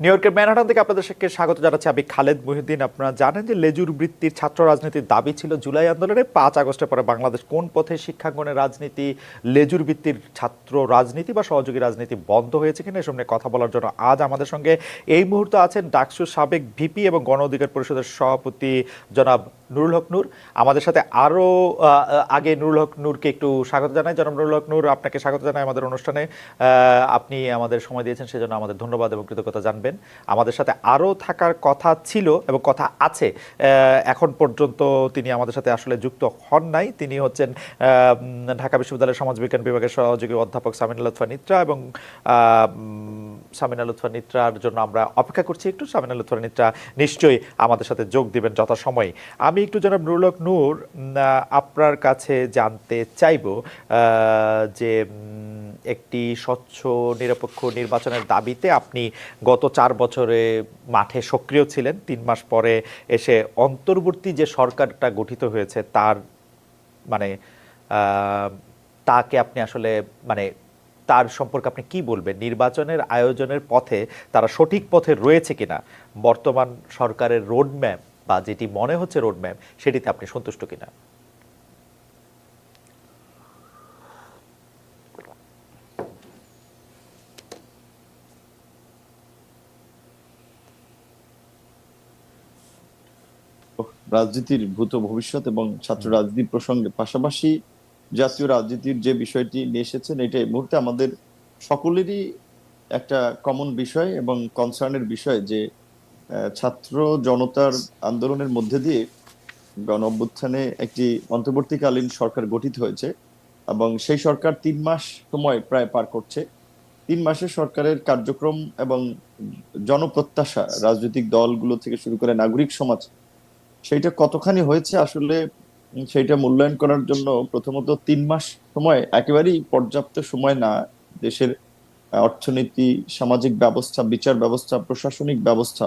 New ইয়র্কের Manhattan থেকে আপনাদেরকে স্বাগত জানাচ্ছি। আমি খালেদ মহিউদ্দিন। আপনারা জানেন যে লেজুর বৃত্তির ছাত্র রাজনীতির দাবি ছিল জুলাই আন্দোলনে। 5 আগস্টের পরে বাংলাদেশ কোন পথে শিক্ষাঙ্গনের রাজনীতি, লেজুর বৃত্তির ছাত্র রাজনীতি বা সহযোগী রাজনীতি বন্ধ হয়েছে কিনা এসব নিয়ে কথা বলার জন্য আজ আমাদের সঙ্গে এই মুহূর্তে আছেন ডাকসুর সাবেক ভিপি এবং গণ অধিকার পরিষদের সভাপতি জনাব নুরুল হক নূর। আমাদের সাথে আরও আগে নুরুল হক নূরকে একটু স্বাগত জানাই। জনাব নুরুল হক নূর, আপনাকে স্বাগত জানাই আমাদের অনুষ্ঠানে। আপনি আমাদের সময় দিয়েছেন সেজন্য আমাদের ধন্যবাদ এবং কৃতজ্ঞতা জানবেন। আমাদের সাথে আরও থাকার কথা ছিল এবং কথা আছে, এখন পর্যন্ত তিনি আমাদের সাথে আসলে যুক্ত হন নাই। তিনি হচ্ছেন ঢাকা বিশ্ববিদ্যালয়ের সমাজবিজ্ঞান বিভাগের সহযোগী অধ্যাপক সামিনা লুৎফা নিত্রা এবং সামিনা লুৎফা নিত্রার জন্য আমরা অপেক্ষা করছি একটু। সামিনা লুৎফা নিত্রা নিশ্চয়ই আমাদের সাথে যোগ দিবেন যথাসময়ে। আমি একটু জনাব নুরুল হক নূর আপনার কাছে জানতে চাইব যে একটি স্বচ্ছ নিরপেক্ষ নির্বাচনের দাবিতে আপনি গত 4 বছরে মাঠে সক্রিয় ছিলেন। 3 মাস পরে এসে অন্তর্বর্তী যে সরকারটা গঠিত হয়েছে তার মানে তাকে আপনি আসলে মানে তার সম্পর্কে আপনি কি বলবেন? নির্বাচনের আয়োজনের পথে তারা সঠিক পথে রয়েছে কিনা, বর্তমান সরকারের রোডম্যাপ বা যেটি মনে হচ্ছে রোডম্যাপ সেটিতে আপনি সন্তুষ্ট কিনা? রাজনীতির ভূত ভবিষ্যৎ এবং ছাত্র রাজনীতি প্রসঙ্গে পাশাপাশি জাতীয় রাজনীতির যে বিষয়টি নিয়ে এসেছেন, এটা এই মুহূর্তে আমাদের সকলেরই একটা কমন বিষয় এবং কনসার্নের বিষয় যে ছাত্র জনতার আন্দোলনের মধ্যে দিয়ে গণ অভ্যুত্থানে একটি অন্তর্বর্তীকালীন সরকার গঠিত হয়েছে এবং সেই সরকার 3 মাস সময় প্রায় পার করছে। 3 মাসের সরকারের কার্যক্রম এবং জনপ্রত্যাশা রাজনৈতিক দলগুলো থেকে শুরু করে নাগরিক সমাজ, সেইটা কতখানি হয়েছে আসলে সেইটা মূল্যায়ন করার জন্য প্রথমত 3 মাস সময় একেবারেই পর্যাপ্ত সময় না। দেশের অর্থনীতি, সামাজিক ব্যবস্থা, বিচার ব্যবস্থা, প্রশাসনিক ব্যবস্থা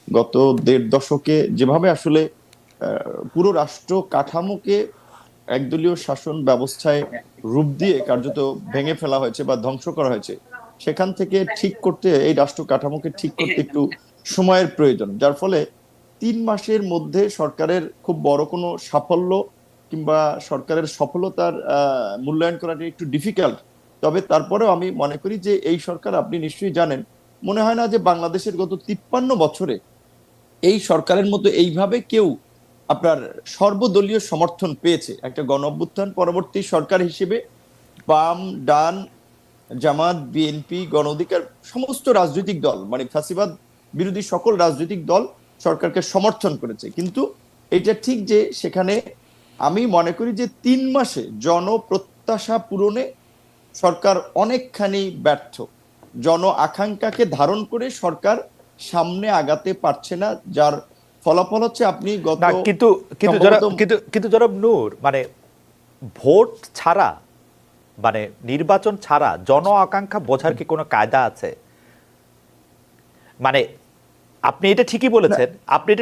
গত 1.5 দশকে যেভাবে আসলে পুরো রাষ্ট্র কাঠামোকে একদলীয় শাসন ব্যবস্থায় রূপ দিয়ে কার্যত ভেঙে ফেলা হয়েছে বা ধ্বংস করা হয়েছে, সেখান থেকে ঠিক করতে, এই রাষ্ট্র কাঠামোকে ঠিক করতে একটু সময়ের প্রয়োজন। যার ফলে 3 মাসের মধ্যে সরকারের খুব বড় কোনো সাফল্য কিংবা সরকারের সফলতার মূল্যায়ন করাটা একটু ডিফিকাল্ট। তবে তারপরেও আমি মনে করি যে এই সরকার, আপনি নিশ্চয়ই জানেন, মনে হয় না যে বাংলাদেশের গত 53 বছরে এই সরকারের মতো এইভাবে কেউ আপনার সর্বদলীয় সমর্থন পেয়েছে। একটা গণ অভ্যুত্থান পরবর্তী সরকার হিসেবে বাম, ডান, জামাত, বিএনপি, গণ অধিকার সমস্ত রাজনৈতিক দল, মানে ফ্যাসিবাদ বিরোধী সকল রাজনৈতিক দল সরকারকে সমর্থন করেছে। কিন্তু এটা ঠিক যে সেখানে আমি মনে করি যে 3 মাসে জনপ্রত্যাশা পূরণে সরকার অনেকখানি ব্যর্থ। জন আকাঙ্ক্ষাকে ধারণ করে সরকার সামনে আগাতে পারছে না, যার ফলাফল হচ্ছে আপনি গত কিন্তু জনাব নূর, মানে ভোট ছাড়া, মানে নির্বাচন ছাড়া জন আকাঙ্ক্ষা বোঝার কি কোনো কায়দা আছে? মানে আপনি এটা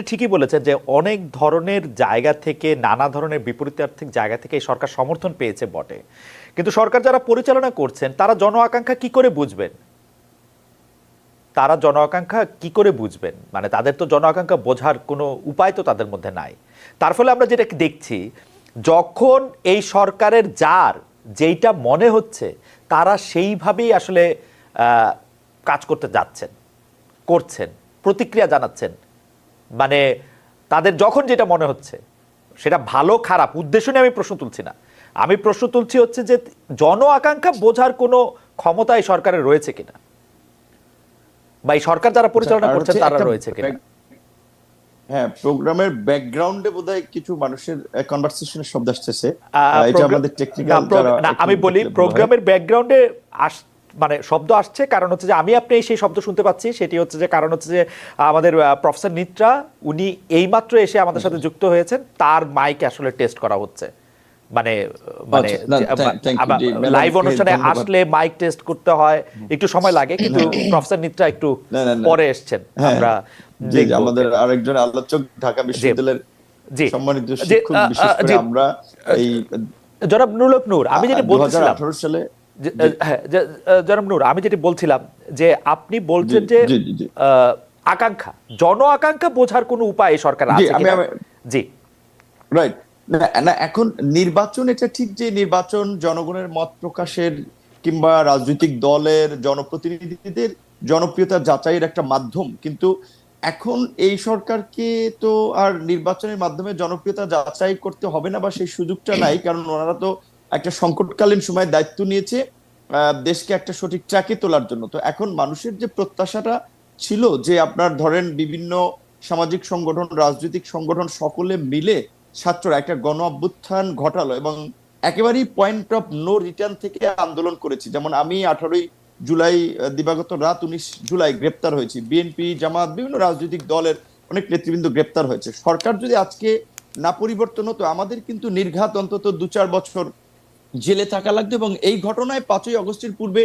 ঠিকই বলেছেন যে অনেক ধরনের জায়গা থেকে, নানা ধরনের বিপরীতার্থিক জায়গা থেকে এই সরকার সমর্থন পেয়েছে বটে, কিন্তু সরকার যারা পরিচালনা করছেন তারা জন আকাঙ্ক্ষা কি করে বুঝবেন? মানে তাদের তো জন আকাঙ্ক্ষা বোঝার কোনো উপায় তো তাদের মধ্যে নাই। তার ফলে আমরা যেটা দেখছি, যখন এই সরকারের যেইটা মনে হচ্ছে তারা সেইভাবেই আসলে কাজ করতে করছেন, প্রতিক্রিয়া জানাচ্ছেন। মানে তাদের যখন যেটা মনে হচ্ছে, সেটা ভালো খারাপ উদ্দেশ্য নিয়ে আমি প্রশ্ন তুলছি না, আমি প্রশ্ন তুলছি হচ্ছে যে জন আকাঙ্ক্ষা বোঝার কোনো ক্ষমতা এই সরকারের রয়েছে কিনা, বা এই সরকার যারা পরিচালনা করছেন তারা রয়েছে কিনা। হ্যাঁ, প্রোগ্রামের ব্যাকগ্রাউন্ডে বোধহয় কিছু মানুষের কনভারসেশনের শব্দ আসছে। এটা আমাদের টেকনিক্যাল না, আমি বলি প্রোগ্রামের ব্যাকগ্রাউন্ডে মানে শব্দ আসছে, কারণ হচ্ছে যে আমি আপনি সেই শব্দ শুনতে পাচ্ছি, সেটি হচ্ছে যে কারণ হচ্ছে যে আমাদের প্রফেসর নিত্রা উনি এইমাত্র এসে আমাদের সাথে যুক্ত হয়েছেন, তার মাইক আসলে টেস্ট করা হচ্ছে। মানে লাইভ অনুষ্ঠানে আসলে মাইক টেস্ট করতে হয়, একটু সময় লাগে, কিন্তু প্রফেসর নিত্রা একটু পরে এসেছেন। আমরা আমাদের আরেকজন আলোচক ঢাকা বিশ্ববিদ্যালয়ের সম্মানিত শিক্ষক, বিশেষ করে আমরা এই জনাব নুরুল হক নূর, আমি যেটা বলছিলাম 2018 সালে হ্যাঁ, জনাব নূর, আমি যেটি বলছিলাম যে আপনি জি বলছেন যে জি জি জি আকাঙ্ক্ষা, জন আকাঙ্ক্ষা বোঝার কোনো উপায় এই সরকার জি আছে আমি কিনা? জি। রাইট। না না, এখন নির্বাচন, এটা ঠিক যে নির্বাচন জনগণের মত প্রকাশের কিংবা রাজনৈতিক দলের জনপ্রতিনিধিদের জনপ্রিয়তা যাচাইয়ের একটা মাধ্যম, কিন্তু এখন এই সরকারকে তো আর নির্বাচনের মাধ্যমে জনপ্রিয়তা যাচাই করতে হবে না, বা সেই সুযোগটা নাই, কারণ ওনারা তো একটা সংকটকালীন সময় দায়িত্ব নিয়েছে দেশকে একটা সঠিক ট্র্যাকে তোলার জন্য। তো এখন মানুষের যে প্রত্যাশাটা ছিল যে আপনার ধরেন বিভিন্ন সামাজিক সংগঠন, রাজনৈতিক সংগঠন সকলে মিলে ছাত্ররা একটা গণ অভ্যুত্থান ঘটালো এবং একেবারেই পয়েন্ট অফ নো রিটার্ন থেকে আন্দোলন করেছি। যেমন আমি 18 জুলাই দিবাগত রাত 19 জুলাই গ্রেপ্তার হয়েছি, বিএনপি জামাত বিভিন্ন রাজনৈতিক দলের অনেক নেতৃবৃন্দ গ্রেপ্তার হয়েছে। সরকার যদি আজকে না পরিবর্তন হতো, আমাদের কিন্তু নির্ঘাত অন্তত 2-4 বছর জেলে থাকা লাগতো। এবং এই ঘটনায় 5ই আগস্টের পূর্বে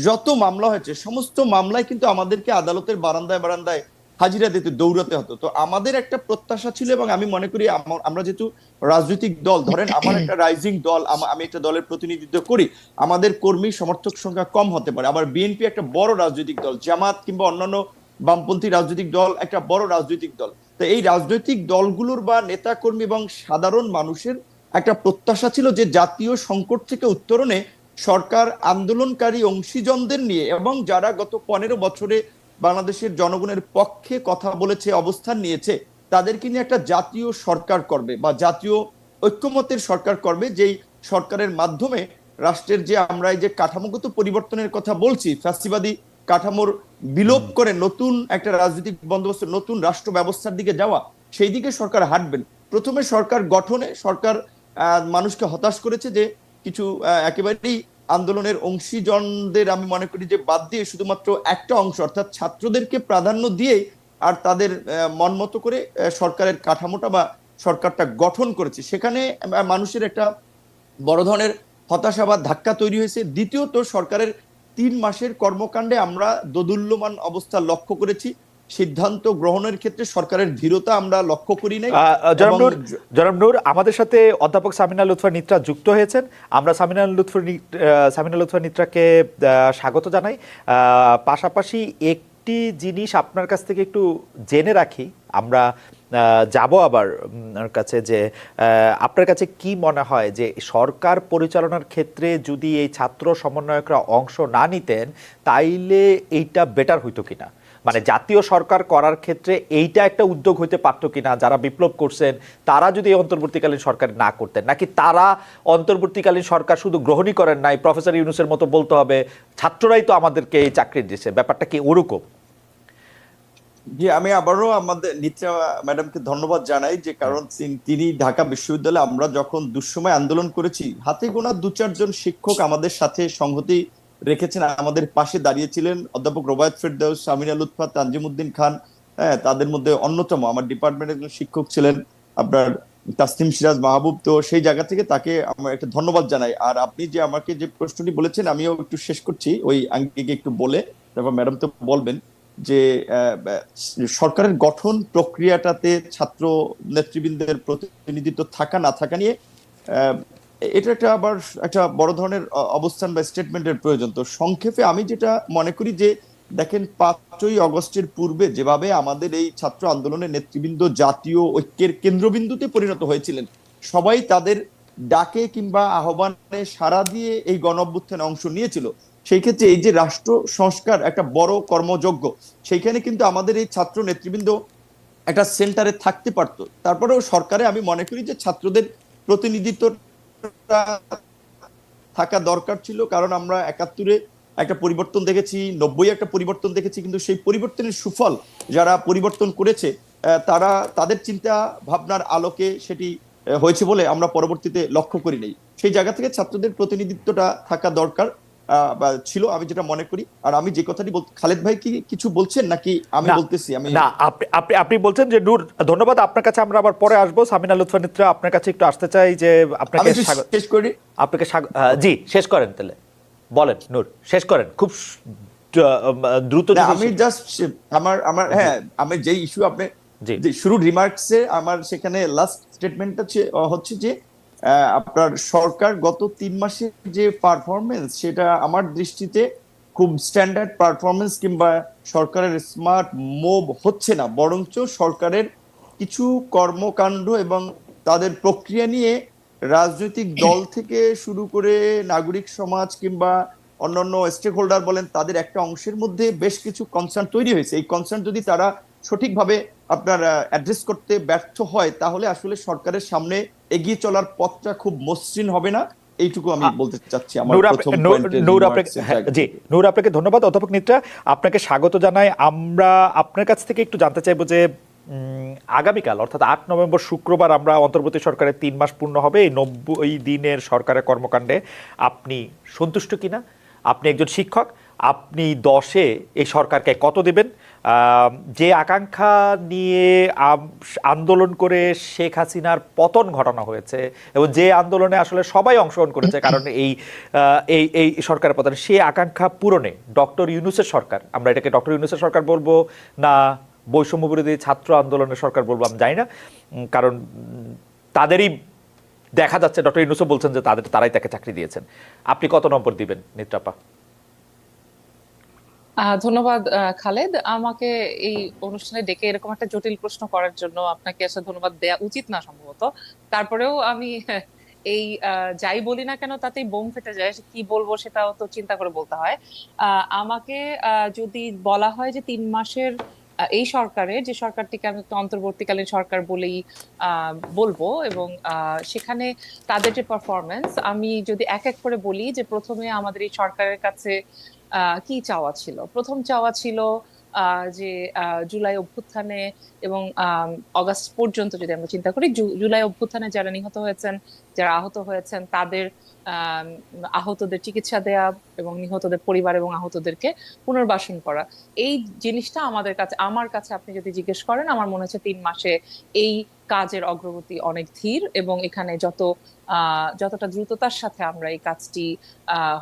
যত মামলা হয়েছে সমস্ত মামলায় কিন্তু আমাদেরকে আদালতের বারান্দায় বারান্দায় হাজিরা দিতে দৌড়াতে হতো। তো আমাদের একটা প্রত্যাশা ছিল, এবং আমি মনে করি আমরা যেহেতু রাজনৈতিক দল, ধরেন আমার একটা রাইজিং দল, আমি একটা দলের প্রতিনিধিত্ব করি, আমাদের কর্মী সমর্থক সংখ্যা কম হতে পারে, আবার বিএনপি একটা বড় রাজনৈতিক দল, জামাত কিংবা অন্যান্য বামপন্থী রাজনৈতিক দল একটা বড় রাজনৈতিক দল। তো এই রাজনৈতিক দলগুলোর বা নেতা কর্মী এবং সাধারণ মানুষের একটা প্রত্যাশা ছিল যে জাতীয় সংকট থেকে উত্তরণে সরকার আন্দোলনকারী অংশীজনদের নিয়ে, এবং যারা গত 15 বছরে বাংলাদেশের জনগণের পক্ষে কথা বলেছে, অবস্থান নিয়েছে, তাদেরকে নিয়ে একটা জাতীয় সরকার করবে বা জাতীয় ঐক্যমতের সরকার করবে, যেই সরকারের মাধ্যমে রাষ্ট্রের যে আমরা এই যে কাঠামোগত পরিবর্তনের কথা বলছি, ফ্যাসিবাদী কাঠামোর বিলোপ করে নতুন একটা রাজনৈতিক বন্দোবস্ত, নতুন রাষ্ট্র ব্যবস্থার দিকে যাওয়া, সেই দিকে সরকার হাঁটবেন। প্রথমে সরকার গঠনে সরকার মানুষকে হতাশ করেছে, যে কিছু একেবারেই আন্দোলনের অংশীজনদের আমি মনে করি যে বাদ দিয়ে শুধুমাত্র একটা অংশ অর্থাৎ ছাত্রদেরকে প্রাধান্য দিয়ে আর তাদের মন মতো করে সরকারের কাঠামোটা বা সরকারটা গঠন করেছে, সেখানে মানুষের একটা বড় ধরনের হতাশা বা ধাক্কা তৈরি হয়েছে। দ্বিতীয়ত, সরকারের 3 মাসের কর্মকাণ্ডে আমরা দোদুল্যমান অবস্থা লক্ষ্য করেছি, সিদ্ধান্ত গ্রহণের ক্ষেত্রে সরকারের ধীরতা আমরা লক্ষ্য করি নাই। জনাব এবং নূর, জনাব নূর, আমাদের সাথে অধ্যাপক সামিনা লুৎফা নিত্রা যুক্ত হয়েছেন। আমরা সামিনা লুৎফা নিত্রাকে স্বাগত জানাই। পাশাপাশি একটি জিনিস আপনার কাছ থেকে একটু জেনে রাখি, আমরা যাব আবার ওনার কাছে, যে আপনার কাছে কি মনে হয় যে সরকার পরিচালনার ক্ষেত্রে যদি এই ছাত্র সমন্বয়করা অংশ না নিতেন তাইলে এইটা বেটার হইতো কিনা, মানে জাতীয় সরকার করার ক্ষেত্রে এইটা একটা উদ্যোগ হইতে পারতো কিনা, যারা বিপ্লব করছেন তারা যদি অন্তর্বর্তীকালীন সরকার না করতেন, নাকি তারা অন্তর্বর্তীকালীন সরকার শুধু গ্রহণই করেন নাই, প্রফেসর ইউনূসের মতো বলতে হবে ছাত্ররাই তো আমাদেরকে এই চাকরি দিয়েছে, ব্যাপারটা কি ওরকম? জি, আমি আবারও আমাদের নিত্রা ম্যাডামকে ধন্যবাদ জানাই, যে কারণ তিনি ঢাকা বিশ্ববিদ্যালয়ে আমরা যখন দুঃসময় আন্দোলন করেছি, হাতে গোনা 2-4 জন শিক্ষক আমাদের সাথে সংহতি রেখেছেন, আমাদের পাশে দাঁড়িয়েছিলেন। অধ্যাপক রোবায়েত ফেরদৌস, সামিনা লুৎফা, তানজিমউদ্দিন খান, হ্যাঁ, তাদের মধ্যে অন্যতম আমার ডিপার্টমেন্টের একজন শিক্ষক ছিলেন আপনার তাসনিম সিরাজ মাহবুব। তো সেই জায়গা থেকে তাকে আমরা একটা ধন্যবাদ জানাই। আর আপনি যে আমাকে যে প্রশ্নটি বলেছেন, আমিও একটু শেষ করছি ওই আঙ্গিকে একটু বলে, তারপর ম্যাডাম তো বলবেন, যে সরকারের গঠন প্রক্রিয়াটাতে ছাত্র নেতৃবৃন্দের প্রতিনিধিত্ব থাকা না থাকা নিয়ে এটা একটা আবার একটা বড় ধরনের অবস্থান বা স্টেটমেন্টের প্রয়োজন। তো সংক্ষেপে আমি যেটা মনে করি যে দেখেন, 5ই আগস্টের পূর্বে যেভাবে আমাদের এই ছাত্র আন্দোলনের নেতৃবৃন্দ জাতীয় ঐক্যের কেন্দ্রবিন্দুতে পরিণত হয়েছিলেন, সবাই তাদের ডাকে কিংবা আহ্বানে সাড়া দিয়ে এই গণ অভ্যুত্থানে অংশ নিয়েছিল, সেই ক্ষেত্রে এই যে রাষ্ট্র সংস্কার একটা বড় কর্মযজ্ঞ, সেইখানে কিন্তু আমাদের এই ছাত্র নেতৃবৃন্দ একটা সেন্টারে থাকতে পারতো। তারপরেও সরকারে আমি মনে করি যে ছাত্রদের প্রতিনিধিত্ব থাকা দরকার ছিল, কারণ আমরা 71-এ একটা পরিবর্তন দেখেছি, 90-এ একটা পরিবর্তন দেখেছি, কিন্তু সেই পরিবর্তনের সুফল যারা পরিবর্তন করেছে তারা তাদের চিন্তা ভাবনার আলোকে সেটি হয়েছে বলে আমরা পরবর্তীতে লক্ষ্য করি নাই। সেই জায়গা থেকে ছাত্রদের প্রতিনিধিত্বটা থাকা দরকার বা ছিল, আমি যেটা মনে করি। আর আমি যে কথাটি খালেদ ভাই কি কিছু বলছেন নাকি আমি বলতেছি? আমি না, আপনি বলছেন যে নূর, ধন্যবাদ আপনার কাছে, আমরা আবার পরে আসবো। সামিনা লুৎফা নিত্রা, আপনার কাছে একটু আসতে চাই যে আপনাকে শেষ করি, আপনাকে জি শেষ করেন তাহলে, বলেন নূর, শেষ করেন খুব দ্রুত। আমি জাস্ট আমার হ্যাঁ, আমি যে ইস্যু আপনি যে শুরুর রিমার্কসে আমার সেখানে লাস্ট স্টেটমেন্টটা হচ্ছে যে আপনার সরকার গত 3 মাসের যে পারফরমেন্স, সেটা আমার দৃষ্টিতে খুব স্ট্যান্ডার্ড পারফরমেন্স কিংবা সরকারের স্মার্ট মুভ হচ্ছে না, বরঞ্চ সরকারের কিছু কর্মকাণ্ড এবং তাদের প্রক্রিয়া নিয়ে রাজনৈতিক দল থেকে শুরু করে নাগরিক সমাজ কিংবা অন্যান্য স্টেক হোল্ডার বলেন, তাদের একটা অংশের মধ্যে বেশ কিছু কনসার্ন তৈরি হয়েছে। এই কনসার্ন যদি তারা সঠিকভাবে আপনার অ্যাড্রেস করতে ব্যর্থ হয়, তাহলে আসলে সরকারের সামনে এগিয়ে চলার পথটা খুব মসৃণ হবে না। এইটুকু আমি বলতে চাচ্ছি আমার প্রথম পয়েন্টের রিমার্কসের জায়গা জি, থেকে। নূর আপনাকে ধন্যবাদ। অধ্যাপক নিত্রা, আপনাকে স্বাগত জানাই। আমরা আপনার কাছ থেকে একটু জানতে চাইবো যে আগামীকাল অর্থাৎ 8 নভেম্বর শুক্রবার আমরা অন্তর্বর্তী সরকারের 3 মাস পূর্ণ হবে। এই 90 দিনের সরকারের কর্মকাণ্ডে আপনি সন্তুষ্ট কিনা? আপনি একজন শিক্ষক, আপনি 10-এ এই সরকারকে কত দেবেন? যে আকাঙ্ক্ষা নিয়ে আন্দোলন করে শেখ হাসিনার পতন ঘটানো হয়েছে এবং যে আন্দোলনে আসলে সবাই অংশগ্রহণ করেছে কারণ এই সরকারের পতন, সেই আকাঙ্ক্ষা পূরণে ডক্টর ইউনূসের সরকার, আমরা এটাকে ডক্টর ইউনূসের সরকার বলবো না বৈষম্য বিরোধী ছাত্র আন্দোলনের সরকার বলবো আমি জানি না, কারণ তাদেরই দেখা যাচ্ছে, ডক্টর ইউনূসও বলছেন যে তারাই তাকে চাকরি দিয়েছেন। আপনি কত নম্বর দিবেন নিত্রাপা? ধন্যবাদ খালেদ, আমাকে এই অনুষ্ঠানে ডেকে এরকম একটা জটিল প্রশ্ন করার জন্য আপনাকে আসলে ধন্যবাদ দেয়া উচিত না সম্ভবত। তারপরেও আমি এই যাই বলি না কেন তাতেই বোম ফেটে যায়, কি বলবো সেটাও তো চিন্তা করে বলতে হয়। আমাকে যদি বলা হয় যে 3 মাসের এই সরকারের, যে সরকারটিকে আমি একটু অন্তর্বর্তীকালীন সরকার বলেই বলবো, এবং সেখানে তাদের যে পারফরমেন্স, আমি যদি এক এক করে বলি যে প্রথমে আমাদের এই সরকারের কাছে কি চাওয়া ছিল। প্রথম চাওয়া ছিল যে জুলাই অভ্যুত্থানে এবং অগাস্ট পর্যন্ত যদি আমরা চিন্তা করি, জুলাই অভ্যুত্থানে যারা নিহত হয়েছেন, যারা আহত হয়েছেন, তাদের আহতদের চিকিৎসা দেয়া এবং নিহতদের পরিবার এবং আহতদেরকে পুনর্বাসন করা, এই জিনিসটা আমার কাছে আপনি যদি জিজ্ঞেস করেন, আমার মনে হচ্ছে 3 মাসে এই কাজের অগ্রগতি অনেক ধীর, এবং এখানে যতটা দ্রুততার সাথে আমরা এই কাজটি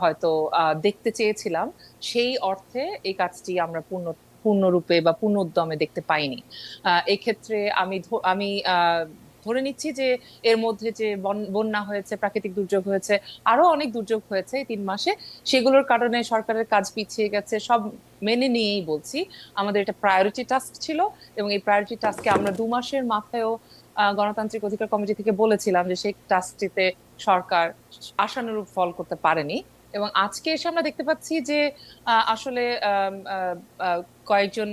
হয়তো দেখতে চেয়েছিলাম, সেই অর্থে এই কাজটি আমরা পূর্ণরূপে বা পূর্ণ উদ্যমে দেখতে পাইনি। এক্ষেত্রে আমি ধরে নিচ্ছি যে এর মধ্যে যে বন্যা হয়েছে, প্রাকৃতিক দুর্যোগ হয়েছে, আরো অনেক দুর্যোগ হয়েছে এই 3 মাসে, সেগুলোর কারণে সরকারের কাজ পিছিয়ে গেছে, সব মেনে নিয়েই বলছি আমাদের এটা প্রায়োরিটি টাস্ক ছিল, এবং এই প্রায়োরিটি টাস্কে আমরা 2 মাসের মাথায়ও গণতান্ত্রিক অধিকার কমিটি থেকে বলেছিলাম যে সেই টাস্কটিতে সরকার আশানুরূপ ফল করতে পারেনি। এবং আজকে এসে আমরা দেখতে পাচ্ছি যে আসলে কয়েকজন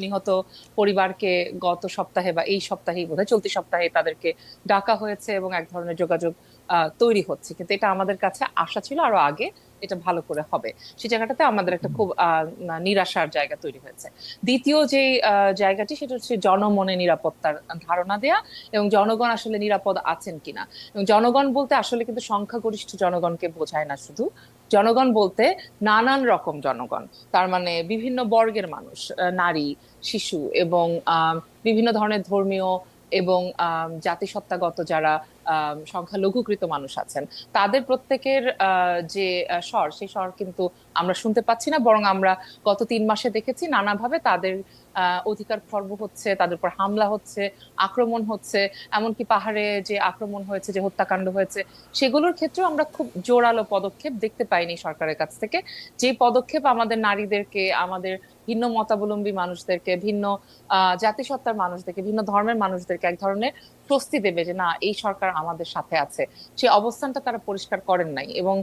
নিহত পরিবারকে গত সপ্তাহে বা এই সপ্তাহেই বোধহয় চলতি সপ্তাহে তাদেরকে ডাকা হয়েছে এবং এক ধরনের যোগাযোগ তৈরি হচ্ছে, কিন্তু এটা আমাদের কাছে আশা ছিল আরো আগে এটা ভালো করে হবে। সেই জায়গাটাতে আমাদের একটা খুব নিরাশার জায়গা তৈরি হয়েছে। দ্বিতীয় যে জায়গাটি, সেটা হচ্ছে জনমনে নিরাপত্তার ধারণা দেয়া এবং জনগণ আসলে নিরাপদ আছেন কিনা। এবং জনগণ বলতে আসলে কিন্তু সংখ্যাগরিষ্ঠ জনগণকে বোঝায় না শুধু, জনগণ বলতে নানান রকম জনগণ, তার মানে বিভিন্ন বর্গের মানুষ, নারী, শিশু এবং বিভিন্ন ধরনের ধর্মীয় এবং জাতিসত্তাগত যারা সংখ্যালঘুকৃত মানুষ আছেন, তাদের প্রত্যেকের যে স্বর, সেই স্বর কিন্তু আমরা শুনতে পাচ্ছি না, বরং আমরা গত 3 মাসে দেখেছি নানাভাবে তাদের অধিকার খর্ব হচ্ছে, তাদের উপর হামলা হচ্ছে, আক্রমণ হচ্ছে। এমনকি পাহাড়ে যে আক্রমণ হয়েছে, যে হত্যাকাণ্ড হয়েছে, সেগুলোর ক্ষেত্রেও আমরা খুব জোরালো পদক্ষেপ দেখতে পাইনি সরকারের কাছ থেকে, যে পদক্ষেপ আমাদের নারীদেরকে, আমাদের ভিন্ন মতাবলম্বী মানুষদেরকে, ভিন্ন জাতিসত্তার মানুষদেরকে, ভিন্ন ধর্মের মানুষদেরকে এক ধরনের স্বস্তি দেবে যে না, এই সরকার আমাদের সাথে আছে, সেই অবস্থানটা তারা পরিষ্কার করেন নাই। এবং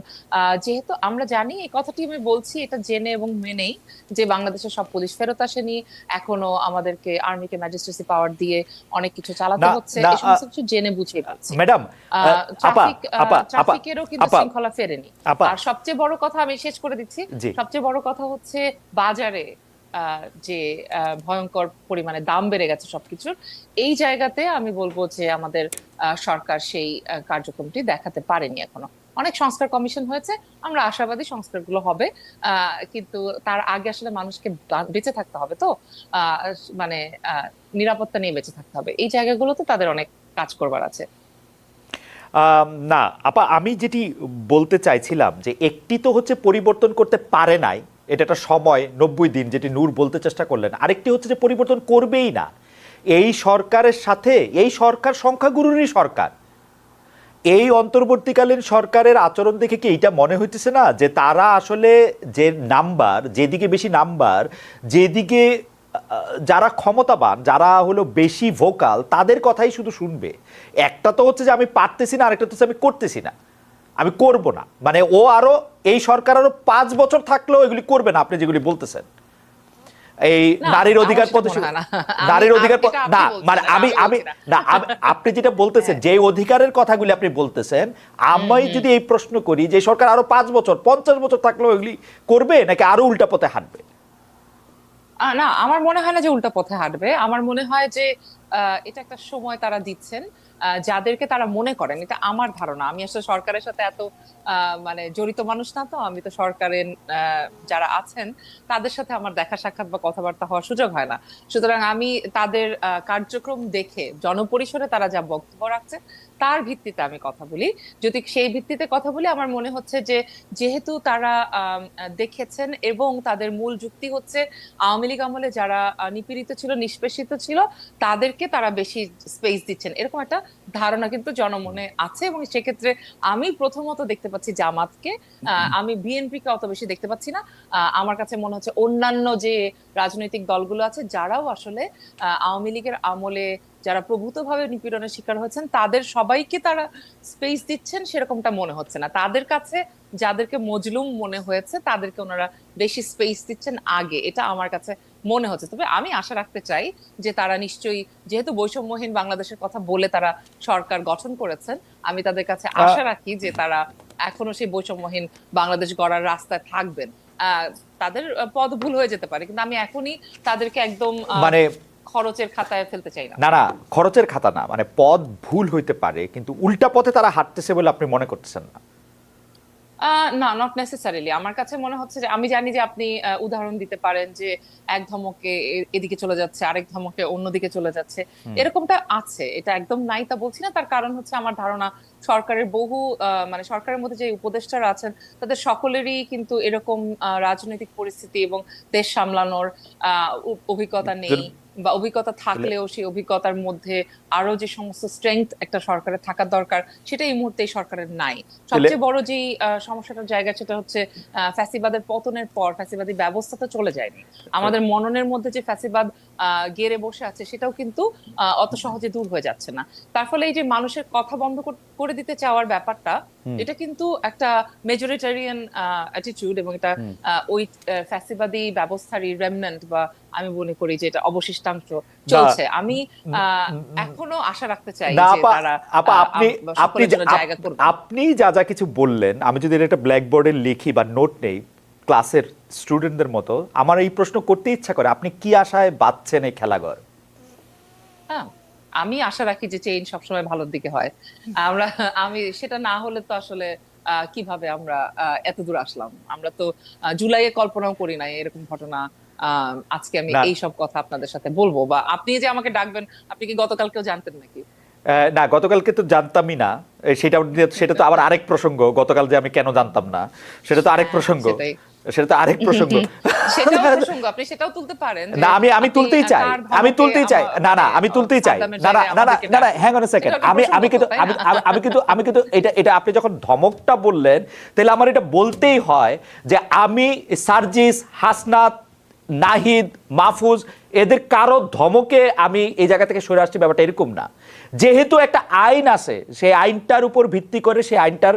যেহেতু আমরা জানি, এই কথাটি আমি বলছি এটা জেনে এবং মেনেই, যে বাংলাদেশের সব পুলিশ ফেরত আসেনি, এখনো আমাদেরকে আর্মিকে ম্যাজিস্ট্রেসি পাওয়ার দিয়ে অনেক কিছু চালাতে হচ্ছে, এই সমস্ত কিছু জেনে বুঝে বলছি। ম্যাডাম, ট্রাফিকেরও কিন্তু শৃঙ্খলা ফেরেনি। আর সবচেয়ে বড় কথা, আমি শেষ করে দিচ্ছি, সবচেয়ে বড় কথা হচ্ছে বাজারে যে ভয়ঙ্কর পরিমাণে দাম বেড়ে গেছে সবকিছুর, এই জায়গাতে আমি বলবো যে আমাদের সরকার সেই কার্যক্রমটি দেখাতে পারেনি এখনো। অনেক সংস্কার কমিশন হয়েছে, আমরা আশাবাদী সংস্কারগুলো হবে, কিন্তু তার আগে আসলে মানুষকে বেঁচে থাকতে হবে, তো মানে নিরাপত্তা নিয়ে বেঁচে থাকতে হবে, এই জায়গাগুলোতে তাদের অনেক কাজ করবার আছে। না আপা, আমি যেটি বলতে চাইছিলাম যে একটি তো হচ্ছে পরিবর্তন করতে পারে নাই, এটা একটা সময় 90 দিন যেটি নূর বলতে চেষ্টা করলেন, আরেকটি হচ্ছে যে পরিবর্তন করবেই না। এই সরকারের সাথে, এই সরকার সংখ্যাগুরুরই সরকার, এই অন্তর্বর্তীকালীন সরকারের আচরণ দেখে কি এইটা মনে হইতেছে না যে তারা আসলে যে নাম্বার, যেদিকে বেশি নাম্বার, যেদিকে যারা ক্ষমতাবান, যারা হলো বেশি ভোকাল, তাদের কথাই শুধু শুনবে? একটা তো হচ্ছে যে আমি পারতেছি না, আরেকটা তো হচ্ছে আমি করতেছি না, আমি করব না, মানে ও আরো এই সরকার আরো 5 বছর থাকলেও এগুলি করবে না আপনি যেগুলি বলতেছেন। এই না, নারীর অধিকার আমার সেটা প্রতিষ্ঠা, মনে হয় না। নারীর অধিকার এটা আপনি না, বলছেন, মানে এটা আমি আমি আমি বলছি না। না আপনি যেটা বলতেছেন, যে অধিকারের কথাগুলি আপনি বলতেছেন, আমি যদি এই প্রশ্ন করি যে সরকার আরো 5 বছর 50 বছর থাকলেও এগুলি করবে নাকি আরো উল্টা পথে হাঁটবে? না, আমার মনে হয় না যে উল্টা পথে হাঁটবে। আমার মনে হয় যে এটা একটা সময় তারা দিচ্ছেন যাদেরকে তারা মনে করেন। এটা আমার ধারণা। আমি আসলে সরকারের সাথে এত মানে জড়িত মানুষ না, তো আমি তো সরকারের যারা আছেন তাদের সাথে আমার দেখা সাক্ষাৎ বা কথাবার্তা হওয়ার সুযোগ হয় না। সুতরাং আমি তাদের কার্যক্রম দেখে, জনপরিসরে তারা যা বক্তব্য রাখছে তার ভিত্তিতে আমি কথা বলি। যদি সেই ভিত্তিতে কথা বলি, আমার মনে হচ্ছে যে যেহেতু তারা দেখেছেন এবং তাদের মূল যুক্তি হচ্ছে আওয়ামী লীগ আমলে যারা নিপীড়িত ছিল, নিষ্পেষিত ছিল, তাদেরকে তারা বেশি স্পেস দিচ্ছেন, এরকম একটা ধারণা কিন্তু জনমনে আছে। এবং সেক্ষেত্রে আমি প্রথমত দেখতে পাচ্ছি জামাতকে, আমি বিএনপি কে অত বেশি দেখতে পাচ্ছি না। আমার কাছে মনে হচ্ছে অন্যান্য যে রাজনৈতিক দলগুলো আছে যারাও আসলে আওয়ামী লীগের আমলে যারা প্রভূতভাবে নিপীড়নের শিকার হয়েছেন তাদের সবাইকে তারা স্পেস দিচ্ছেন, সেরকমটা মনে হচ্ছে না। তাদের কাছে যাদেরকে মজলুম মনে হয়েছে তাদেরকে ওনারা বেশি স্পেস দিচ্ছেন আগে, এটা আমার কাছে মনে হচ্ছে। তবে আমি আশা রাখতে চাই যে তারা নিশ্চয়ই, যেহেতু বৈষম্যহীন বাংলাদেশের কথা বলে তারা সরকার গঠন করেছেন, আমি তাদের কাছে আশা রাখি যে তারা এখনো সেই বৈষম্যহীন বাংলাদেশ গড়ার রাস্তায় থাকবেন। তাদের পদ ভুল হয়ে যেতে পারে, কিন্তু আমি এখনই তাদেরকে একদম মানে খরচের খাতায় ফেলতে চাই না। না না, খরচের খাতা না, মানে পথ ভুল হইতে পারে কিন্তু উল্টা পথে তারা হাঁটতেছে বলে আপনি মনে করতেছেন না? না, নট নেসেসারিলি। আমার কাছে মনে হচ্ছে যে, আমি জানি যে আপনি উদাহরণ দিতে পারেন যে এক ধমকে এদিকে চলে যাচ্ছে, আরেক ধমকে অন্যদিকে চলে যাচ্ছে, এরকমটা আছে। এটা একদম নাই তা বলছি না। তার কারণ হচ্ছে আমার ধারণা সরকারের বহু মানে সরকারের মধ্যে যে উপদেষ্টারা আছেন তাদের সকলেরই কিন্তু এরকম রাজনৈতিক পরিস্থিতি এবং দেশ সামলানোর অভিজ্ঞতা নেই, বা অভিজ্ঞতা থাকলেও সেই অভিজ্ঞতার মধ্যে আরো যে সমস্ত স্ট্রেংথ একটা সরকারের থাকার দরকার সেটা এই মুহূর্তে এই সরকারের নাই। সবচেয়ে বড় যে সমস্যাটার জায়গা সেটা হচ্ছে ফ্যাসিবাদের পতনের পর ফ্যাসিবাদী ব্যবস্থা তো চলে যায়নি, আমাদের মননের মধ্যে যে ফ্যাসিবাদ গেড়ে বসে আছে সেটাও কিন্তু অত সহজে দূর হয়ে যাচ্ছে না। তার ফলে এই যে মানুষের কথা বন্ধ করে দিতে চাওয়ার ব্যাপারটা, এটা কিন্তু একটা মেজরিটারিয়ান অ্যাটিটিউড, এবং এটা ওই ফ্যাসিবাদী ব্যবস্থারই রেমন্যান্ট, বা আমি মনে করি যে এটা অবশিষ্টাংশ চলছে। আমি এখনো আশা রাখতে চাই না যে আপা, তারা আপা আপনি আপনি সকলের জন্য জায়গা করবে। আপনি যা যা কিছু বললেন, আমি যদি এটা ব্ল্যাকবোর্ডে লিখি বা নোট নেই ক্লাসের স্টুডেন্টদের মতো, আমার এই প্রশ্ন করতে ইচ্ছা করে, আপনি কি আশায় বাঁচছেন এই খেলাঘর? হ্যাঁ, আমি আশা রাখি যে চেইন সবসময় ভালোর দিকে হয়। আমি সেটা না হলে তো আসলে কিভাবে আমরা এত দূর আসলাম? আমরা তো জুলাইয়ে কল্পনাও করি নাই এরকম ঘটনা আজকে আমি না এই সব কথা আপনাদের সাথে বলবো, বা আপনি যে আমাকে ডাকবেন, আপনি কি গতকালকেও জানতেন নাকি? না, গতকালকে তো জানতামই না। সেটা তো আবার আরেক প্রসঙ্গ, গতকাল যে আমি কেন জানতাম না সেটা তো আরেক প্রসঙ্গ, সেটাই সেটা তো আরেক প্রসঙ্গ। সেটাও প্রসঙ্গ, আপনি সেটাও তুলতে পারেন। না, আমি তুলতেই চাই, আমি তুলতেই চাই, না না আমি তুলতেই চাই, না না না না না, হ্যাং অন এ সেকেন্ড, আমি কিন্তু এটা আপনি যখন ধমকটা বললেন তাহলে আমার এটা বলতেই হয় যে আমি সার্জিস, হাসনাত, নাহিদ, মাহফুজ এদের কারো ধমকে আমি এই জায়গা থেকে সরে আসছি, ব্যাপারটা এরকম না। যেহেতু একটা আইন আছে, সেই আইনটার উপর ভিত্তি করে সেই আইনটার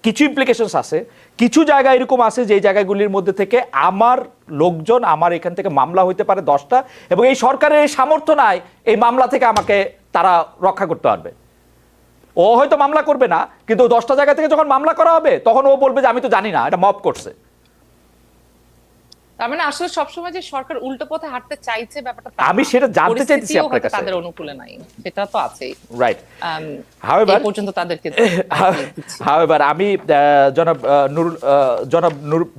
কিছু ইমপ্লিকেশনস আছে, কিছু জায়গা এরকম আছে যে জায়গাগুলির মধ্যে থেকে আমার লোকজন, আমার এখান থেকে মামলা হইতে পারে 10টা, এবং এই সরকারের এই সামর্থ্য নাই এই মামলা থেকে আমাকে তারা রক্ষা করতে পারবে। ও হয়তো মামলা করবে না, কিন্তু 10টা জায়গা থেকে যখন মামলা করা হবে তখন ও বলবে যে আমি তো জানি না, এটা মব করছে। তার মানে আসলে সবসময় যে সরকার উল্টো পথে হাঁটতে চাইছে ব্যাপারটা আমি সেটা জানতে চাইতেছি আপনার কাছে। তাদের অনুকূলে নাই, সেটা তো আছেই, রাইট। এই পর্যন্ত তাদেরকে হাওয়েভার আমি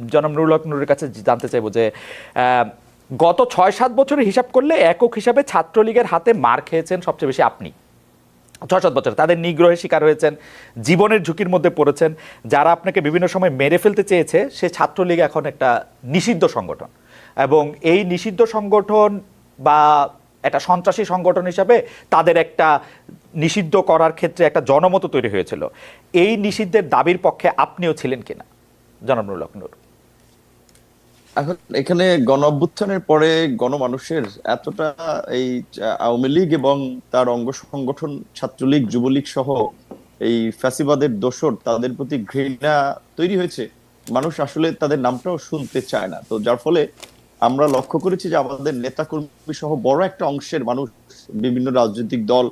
জনাব নুরুল হক নুরের কাছে জানতে চাইবো যে গত 6-7 বছরের হিসাব করলে একক হিসাবে ছাত্রলীগের হাতে মার খেয়েছেন সবচেয়ে বেশি আপনি। 6-7 বছর তাদের নিগ্রহের শিকার হয়েছেন, জীবনের ঝুঁকির মধ্যে পড়েছেন। যারা আপনাকে বিভিন্ন সময় মেরে ফেলতে চেয়েছে সে ছাত্রলীগ এখন একটা নিষিদ্ধ সংগঠন, এবং এই নিষিদ্ধ সংগঠন বা একটা সন্ত্রাসী সংগঠন হিসাবে তাদের একটা নিষিদ্ধ করার ক্ষেত্রে একটা জনমত তৈরি হয়েছিল, এই নিষিদ্ধের দাবির পক্ষে আপনিও ছিলেন কিনা জনাব নুরুল হক নূর? এখন এখানে গণ অভ্যুত্থানের পরে গণমানুষের এতটা এই আওয়ামী লীগ এবং তার অঙ্গ সংগঠন ছাত্রলীগ যুবলীগ সহ এই ফ্যাসিবাদের দোসর তাদের প্রতি ঘৃণা তৈরি হয়েছে, মানুষ আসলে তাদের নামটাও শুনতে চায় না। তো যার ফলে আমরা লক্ষ্য করেছি যে আমাদের নেতাকর্মী সহ বড় একটা অংশের মানুষ, বিভিন্ন রাজনৈতিক দল,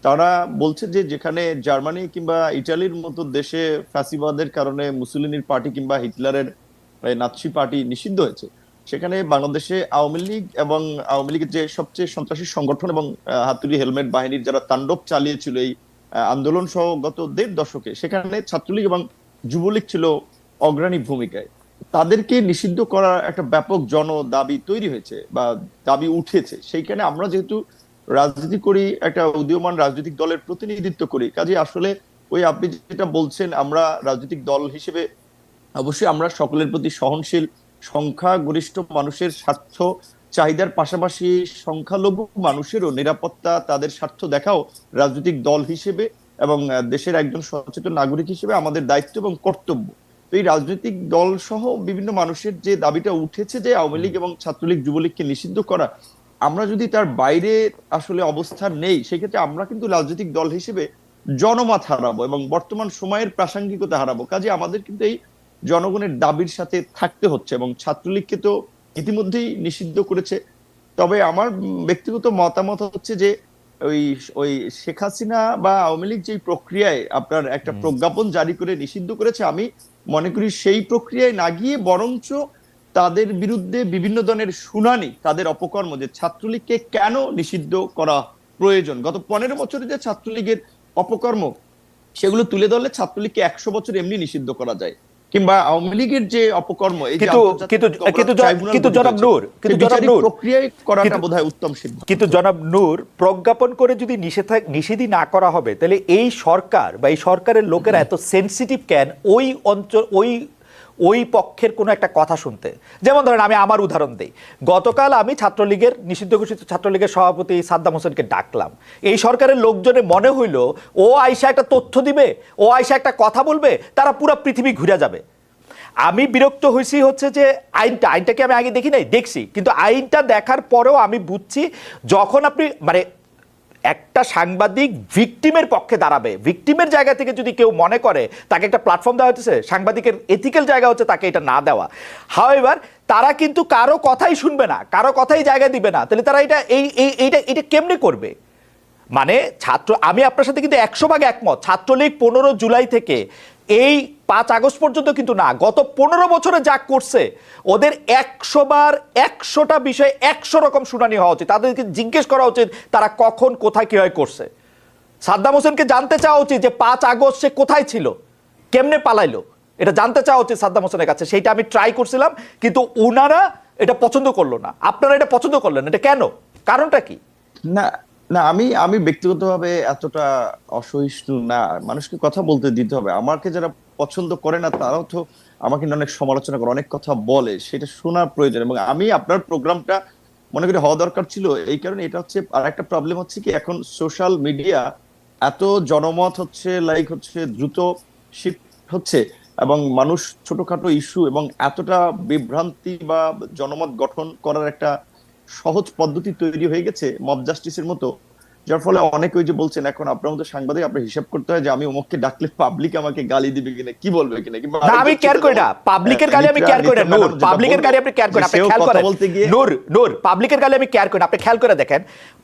তারা বলছে যে যেখানে জার্মানি কিংবা ইটালির মতো দেশে ফ্যাসিবাদের কারণে মুসোলিনির পার্টি কিংবা হিটলারের নাৎসি পার্টি নিষিদ্ধ হয়েছে, সেখানে বাংলাদেশে আওয়ামী লীগ এবং আওয়ামী লীগের যে সবচেয়ে সন্ত্রাসী সংগঠন এবং হাতুড়ি হেলমেট বাহিনীর যারা তাণ্ডব চালিয়েছিল এই আন্দোলন সহ গত ১.৫ দশকে, সেখানে ছাত্রলীগ এবং যুবলীগ ছিল অগ্রণী ভূমিকায়। তাদেরকে নিষিদ্ধ করার একটা ব্যাপক জন দাবি তৈরি হয়েছে বা দাবি উঠেছে। সেইখানে আমরা যেহেতু রাজনীতি করি, একটা উদীয়মান রাজনৈতিক দলের প্রতিনিধিত্ব করি, কাজে আসলে ওই আপনি যেটা বলছেন, আমরা রাজনৈতিক দল হিসেবে অবশ্যই আমরা সকলের প্রতি সহনশীল, সংখ্যাগরিষ্ঠ মানুষের স্বার্থ চাহিদার পাশাপাশি সংখ্যালঘু মানুষেরও নিরাপত্তা, তাদের স্বার্থ দেখাও রাজনৈতিক দল হিসেবে এবং দেশের একজন সচেতন নাগরিক হিসেবে আমাদের দায়িত্ব এবং কর্তব্য। তো এই রাজনৈতিক দল সহ বিভিন্ন মানুষের যে দাবিটা উঠেছে যে আওয়ামী লীগ এবং ছাত্রলীগ যুবলীগকে নিষিদ্ধ করা, আমরা যদি তার বাইরে আসলে অবস্থান নেই, সেক্ষেত্রে আমরা কিন্তু রাজনৈতিক দল হিসেবে জনমত হারাবো এবং বর্তমান সময়ের প্রাসঙ্গিকতা হারাবো। কাজে আমাদের কিন্তু এই জনগণের দাবির সাথে থাকতে হচ্ছে এবং ছাত্রলীগকে তো ইতিমধ্যেই নিষিদ্ধ করেছে। তবে আমার ব্যক্তিগত মতামত হচ্ছে যে ওই ওই শেখ হাসিনা বা আওয়ামী লীগ যে প্রক্রিয়ায় আপনার একটা প্রজ্ঞাপন জারি করে নিষিদ্ধ করেছে, আমি মনে করি সেই প্রক্রিয়ায় না গিয়ে বরঞ্চ তাদের বিরুদ্ধে বিভিন্ন ধরনের শুনানি, তাদের অপকর্ম, যে ছাত্রলীগকে কেন নিষিদ্ধ করা প্রয়োজন, গত ১৫ বছরে যে ছাত্রলীগের অপকর্ম, সেগুলো তুলে ধরলে ছাত্রলীগকে ১০০ বছর এমনি নিষিদ্ধ করা যায়। কিংবা আওয়ামী লীগের যে অপকর্ম, এই যে প্রক্রিয়ায় করাটা বোধহয় উত্তম সিদ্ধান্ত। কিন্তু জনাব নূর, প্রজ্ঞাপন করে যদি নিষেধই না করা হবে, তাহলে এই সরকার বা এই সরকারের লোকেরা এত সেনসিটিভ কেন ওই অঞ্চল ওই পক্ষের কোনো একটা কথা শুনতে? যেমন ধরেন, আমি আমার উদাহরণ দিই। গতকাল আমি ছাত্রলীগের নিষিদ্ধ ঘোষিত ছাত্রলীগের সভাপতি সাদ্দাম হোসেনকে ডাকলাম। এই সরকারের লোকজনে মনে হইল ও আইসা একটা তথ্য দিবে, ও আইসা একটা কথা বলবে, তারা পুরো পৃথিবী ঘুরে যাবে। আমি বিরক্ত হয়েছি হচ্ছে যে আইনটাকে আমি আগে দেখি নাই, দেখছি, কিন্তু আইনটা দেখার পরেও আমি বুঝছি যখন আপনি মানে একটা সাংবাদিক ভিকটিমের পক্ষে দাঁড়াবে, ভিকটিমের জায়গা থেকে যদি কেউ মনে করে তাকে একটা প্ল্যাটফর্ম দেওয়া হচ্ছে, সাংবাদিকের এথিক্যাল জায়গা হচ্ছে তাকে এটা না দেওয়া। হাওয়েভার তারা কিন্তু কারো কথাই শুনবে না, কারো কথাই জায়গা দিবে না, তাহলে তারা এইটা কেমনে করবে? মানে আমি আপনার সাথে কিন্তু ১০০ ভাগ একমত। ছাত্রলীগ ১৫ জুলাই থেকে এই ৫ আগস্ট পর্যন্ত কিন্তু না, গত ১৫ বছরে যা করছে, ওদের ১০০ বার ১০০টা বিষয়ে ১০০ রকম শুনানি হওয়া উচিত। তাদেরকে জিজ্ঞেস করা উচিত তারা কখন কোথায় কিভাবে করছে। সাদ্দাম হোসেনকে জানতে চাওয়া উচিত যে ৫ আগস্ট সে কোথায় ছিল, কেমনে পালাইলো, এটা জানতে চাওয়া উচিত সাদ্দাম হোসেনের কাছে। সেইটা আমি ট্রাই করছিলাম, কিন্তু ওনারা এটা পছন্দ করলো না। আপনারা এটা পছন্দ করলেন, এটা কেন? কারণটা কি? না না, আমি ব্যক্তিগতভাবে এতটা অসহিষ্ণু না। মানুষকে কথা বলতে দিতে হবে। আমাকে যারা পছন্দ করে না তারাও তো আমাকে অনেক সমালোচনা করে, অনেক কথা বলে, সেটা শোনার প্রয়োজন। এবং আমি আপনার প্রোগ্রামটা মনে করি হওয়া দরকার ছিল এই কারণে। এটা হচ্ছে আর একটা প্রবলেম হচ্ছে কি, এখন সোশ্যাল মিডিয়া এত জনমত হচ্ছে, লাইক হচ্ছে, দ্রুত শিফট হচ্ছে এবং মানুষ ছোটখাটো ইস্যু এবং এতটা বিভ্রান্তি বা জনমত গঠন করার একটা সহজ পদ্ধতি তৈরি হয়ে গেছে মব জাস্টিসের মতো, যার ফলে অনেকে ওই যে বলছেন, এখন আপনার মতো সাংবাদিক আপনার হিসাব করতে হয় যে আমি অমুককে ডাকলে পাবলিক আমাকে গালি দিবে কিনা, কি বলবে কিনা। না, আমি কেয়ার করি না পাবলিকের গালি, আমি কেয়ার করি না নূর। পাবলিকের গালি আপনি কেয়ার করেন, আপনি খেয়াল করেন নূর, পাবলিকের গালি আমি কেয়ার করি না, আপনি খেয়াল করে দেখেন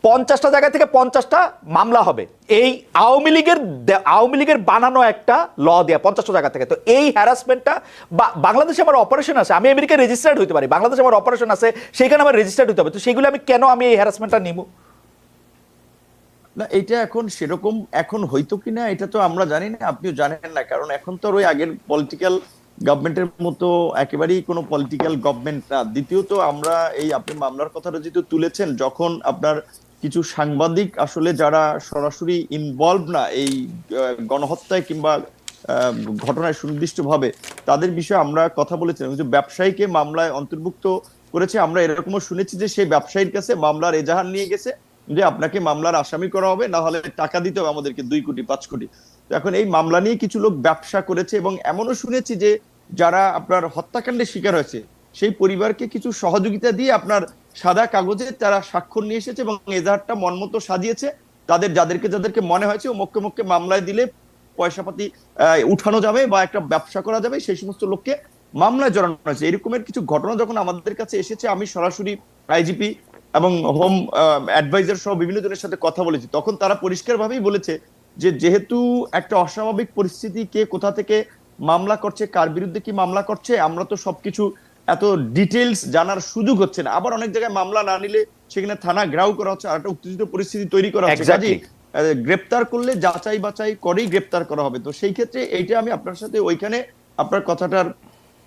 ৫০টা জায়গা থেকে ৫০টা মামলা হবে এই আওয়ামী লীগের বানানো একটা ল দেয়া ৫০টা জায়গা থেকে। তো এই হ্যারাসমেন্টটা বাংলাদেশে আমার অপারেশন আছে, আমি আমেরিকায় রেজিস্টার্ড হইতে পারি, বাংলাদেশে আমার অপারেশন আছে, সেখানে আমার রেজিস্টার্ড হইতে হবে। তো সেগুলো আমি কেন এই হ্যারাসমেন্টটা নিব? না, এটা এখন সেরকম এখন হইতো কিনা এটা তো আমরা জানি না, আপনিও জানেন না, কারণ এখন তো ওই আগের পলিটিক্যাল গভর্নমেন্টের মতো একেবারেই কোনো পলিটিক্যাল গভর্নমেন্ট না। দ্বিতীয়ত আমরা এই আপনি মামলার কথাটা যেহেতু তুলেছেন, যখন আপনার কিছু সাংবাদিক আসলে যারা সরাসরি ইনভলভ না এই গণহত্যায় কিংবা ঘটনায় সুনির্দিষ্টভাবে, তাদের বিষয়ে আমরা কথা বলেছিলাম। কিছু ব্যবসায়ীকে মামলায় অন্তর্ভুক্ত করেছে, আমরা এরকমও শুনেছি যে সেই ব্যবসায়ীর কাছে মামলার এজাহার নিয়ে গেছে যে আপনাকে মামলার আসামি করা হবে, না হলে টাকা দিতে হবে আমাদেরকে 2 কোটি 5 কোটি। তো এখন এই মামলা নিয়ে কিছু লোক ব্যবসা করেছে, এবং এমনও শুনেছি যে যারা আপনার হত্যাকাণ্ডের শিকার হয়েছে সেই পরিবারকে কিছু সহযোগিতা দিয়ে আপনার সাদা কাগজে তারা স্বাক্ষর নিয়ে এসেছে এবং এজাহারটা মনমতো সাজিয়েছে। যাদেরকে মনে হয়েছে ও মক্কে মক্কে মামলায় দিলে পয়সাপাতি উঠানো যাবে বা একটা ব্যবসা করা যাবে, সেই সমস্ত লোককে মামলায় জড়ানো হয়েছে। এরকমের কিছু ঘটনা যখন আমাদের কাছে এসেছে, আমি সরাসরি আইজিপি এবং হোম অ্যাডভাইজার সহ বিভিন্ন জনের সাথে কথা বলেছি, তখন তারা পরিষ্কারভাবেই বলেছে যে যেহেতু একটা অস্বাভাবিক পরিস্থিতি, কে কোথা থেকে মামলা করছে, কার বিরুদ্ধে কি মামলা করছে, আমরা তো সবকিছু এত ডিটেলস জানার সুযোগ হচ্ছে না। আবার অনেক জায়গায় মামলা না নিলে সেখানে থানা ঘেরাও করা হচ্ছে, আর একটা উত্তেজিত পরিস্থিতি তৈরি করা হচ্ছে। কাজেই গ্রেপ্তার করলে যাচাই বাছাই করেই গ্রেপ্তার করা হবে। তো সেই ক্ষেত্রে এইটা আমি আপনার সাথে ওইখানে আপনার কথাটার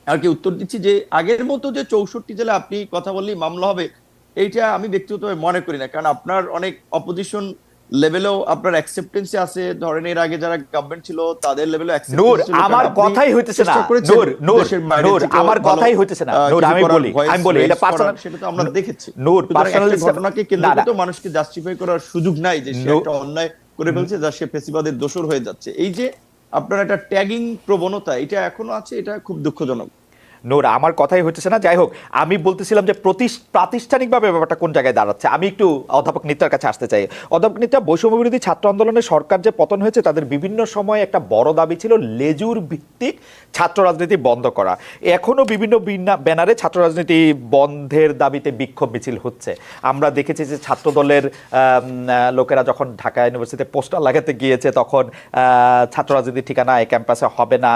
আর কি উত্তর দিচ্ছি যে আগের মতো যে 64 জেলা আপনি কথা বললেই মামলা হবে, এইটা আমি ব্যক্তিগতভাবে মনে করি না। কারণ আপনার অনেক অপোজিশন লেভেলেও আপনার অ্যাকসেপ্টেন্সি আছে, ধরেন এর আগে যারা গভর্নমেন্ট ছিল তাদের লেভেলেও নূর, আমার কথাই হইতেছে না নূর, নূর আমার কথাই হইতেছে না নূর। আমি বলি এটা পার্সোনাল, সেটা তো আমরা দেখেছি। নূর পার্সোনাল ঘটনাকে কেন্দ্র করে তো মানুষকে জাস্টিফাই করার সুযোগ নাই যে সে একটা অন্যায় করে ফেলছে, যা সে ফেসিবাদের দোষর হয়ে যাচ্ছে। এই যে আপনার একটা ট্যাগিং প্রবণতা, এটা এখনো আছে, এটা খুব দুঃখজনক। নূর, আমার কথাই হচ্ছে না। যাই হোক, আমি বলতেছিলাম যে প্রাতিষ্ঠানিকভাবে ব্যাপারটা কোন জায়গায় দাঁড়াচ্ছে। আমি একটু অধ্যাপক নিত্যার কাছে আসতে চাই। অধ্যাপক নিত্যা, বৈষম্য বিরোধী ছাত্র আন্দোলনে সরকার যে পতন হয়েছে, তাদের বিভিন্ন সময় একটা বড় দাবি ছিল লেজুর ভিত্তিক ছাত্র রাজনীতি বন্ধ করা। এখনো বিভিন্ন ব্যানারে ছাত্র রাজনীতি বন্ধের দাবিতে বিক্ষোভ মিছিল হচ্ছে। আমরা দেখেছি যে ছাত্র দলের লোকেরা যখন ঢাকা ইউনিভার্সিটিতে পোস্টার লাগাতে গিয়েছে, তখন ছাত্র রাজনীতির ঠিকানা এই ক্যাম্পাসে হবে না,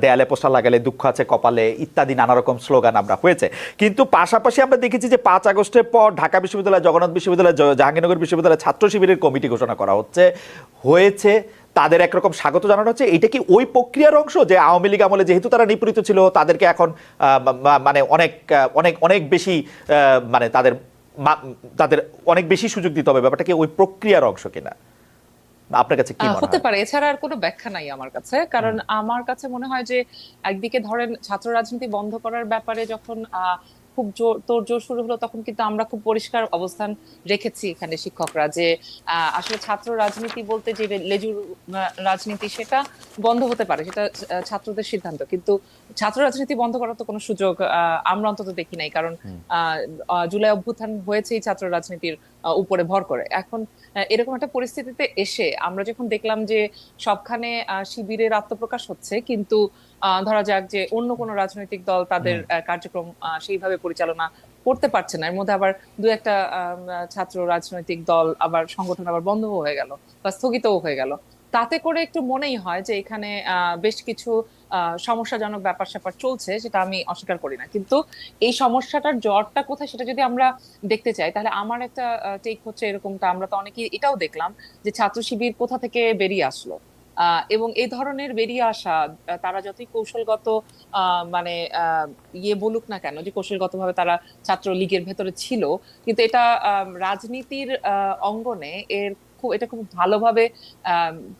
দেয়ালে পোস্টার লাগালে দুঃখ আছে কপালে, ইত্যাদি নানা রকম স্লোগান আমরা হয়েছে। কিন্তু পাশাপাশি আমরা দেখেছি যে 5 আগস্টের পর ঢাকা বিশ্ববিদ্যালয়, জগন্নাথ বিশ্ববিদ্যালয়, জাহাঙ্গীরনগর বিশ্ববিদ্যালয় ছাত্র শিবিরের কমিটি ঘোষণা করা হয়েছে, তাদের একরকম স্বাগত জানানো হচ্ছে। এটা কি ওই প্রক্রিয়ার অংশ যে আওয়ামী লীগ আমলে যেহেতু তারা নিপীড়িত ছিল, তাদেরকে এখন মানে অনেক অনেক অনেক বেশি মানে তাদের অনেক বেশি সুযোগ দিতে হবে? ব্যাপারটা কি ওই প্রক্রিয়ার অংশ কিনা আপনার কাছে কি মনে হয়? হতে পারে, এছাড়া আর কোনো ব্যাখ্যা নাই আমার কাছে। কারণ আমার কাছে মনে হয় যে একদিকে ধরেন ছাত্র রাজনীতি বন্ধ করার ব্যাপারে যখন খুব তোড়জোড় শুরু হলো, তখন কিন্তু আমরা খুব পরিষ্কার অবস্থান রেখেছি এখানে শিক্ষকরা যে আসলে ছাত্র রাজনীতি বলতে যে লেজুর রাজনীতি, সেটা বন্ধ হতে পারে, সেটা ছাত্রদের সিদ্ধান্ত। কিন্তু ছাত্র রাজনীতি বন্ধ করার তো কোনো সুযোগ আমরা অন্তত দেখি নাই। কারণ জুলাই অভ্যুত্থান হয়েছেই ছাত্র রাজনীতির উপরে ভর করে। এখন এরকম একটা পরিস্থিতিতে এসে আমরা যখন দেখলাম যে সবখানে শিবিরের আত্মপ্রকাশ হচ্ছে, কিন্তু ধরা যাক যে অন্য কোনো রাজনৈতিক দল তাদের কার্যক্রম সেইভাবে পরিচালনা করতে পারছে না, এর মধ্যে আবার দু একটা ছাত্র রাজনৈতিক দল আবার সংগঠন আবার বন্ধ হয়ে গেল বা স্থগিতও হয়ে গেল, তাতে করে একটু মনেই হয় যে এখানে বেশ কিছু সমস্যাজনক ব্যাপার স্যাপার চলছে। সেটা আমি অস্বীকার করি না, কিন্তু এই সমস্যাটার জড়টা কোথায় সেটা যদি আমরা দেখতে চাই, তাহলে আমার একটা টেক হচ্ছে এরকমটা, আমরা তো অনেকেই এটাও দেখলাম যে ছাত্র শিবির কোথা থেকে বেরিয়ে আসলো। এবং এই ধরনের বেরিয়ে আসা, তারা যতই কৌশলগত মানে বলুক না কেন যে কৌশলগতভাবে তারা ছাত্র লীগের ভেতরে ছিল, কিন্তু এটা রাজনীতির অঙ্গনে এটা খুব ভালোভাবে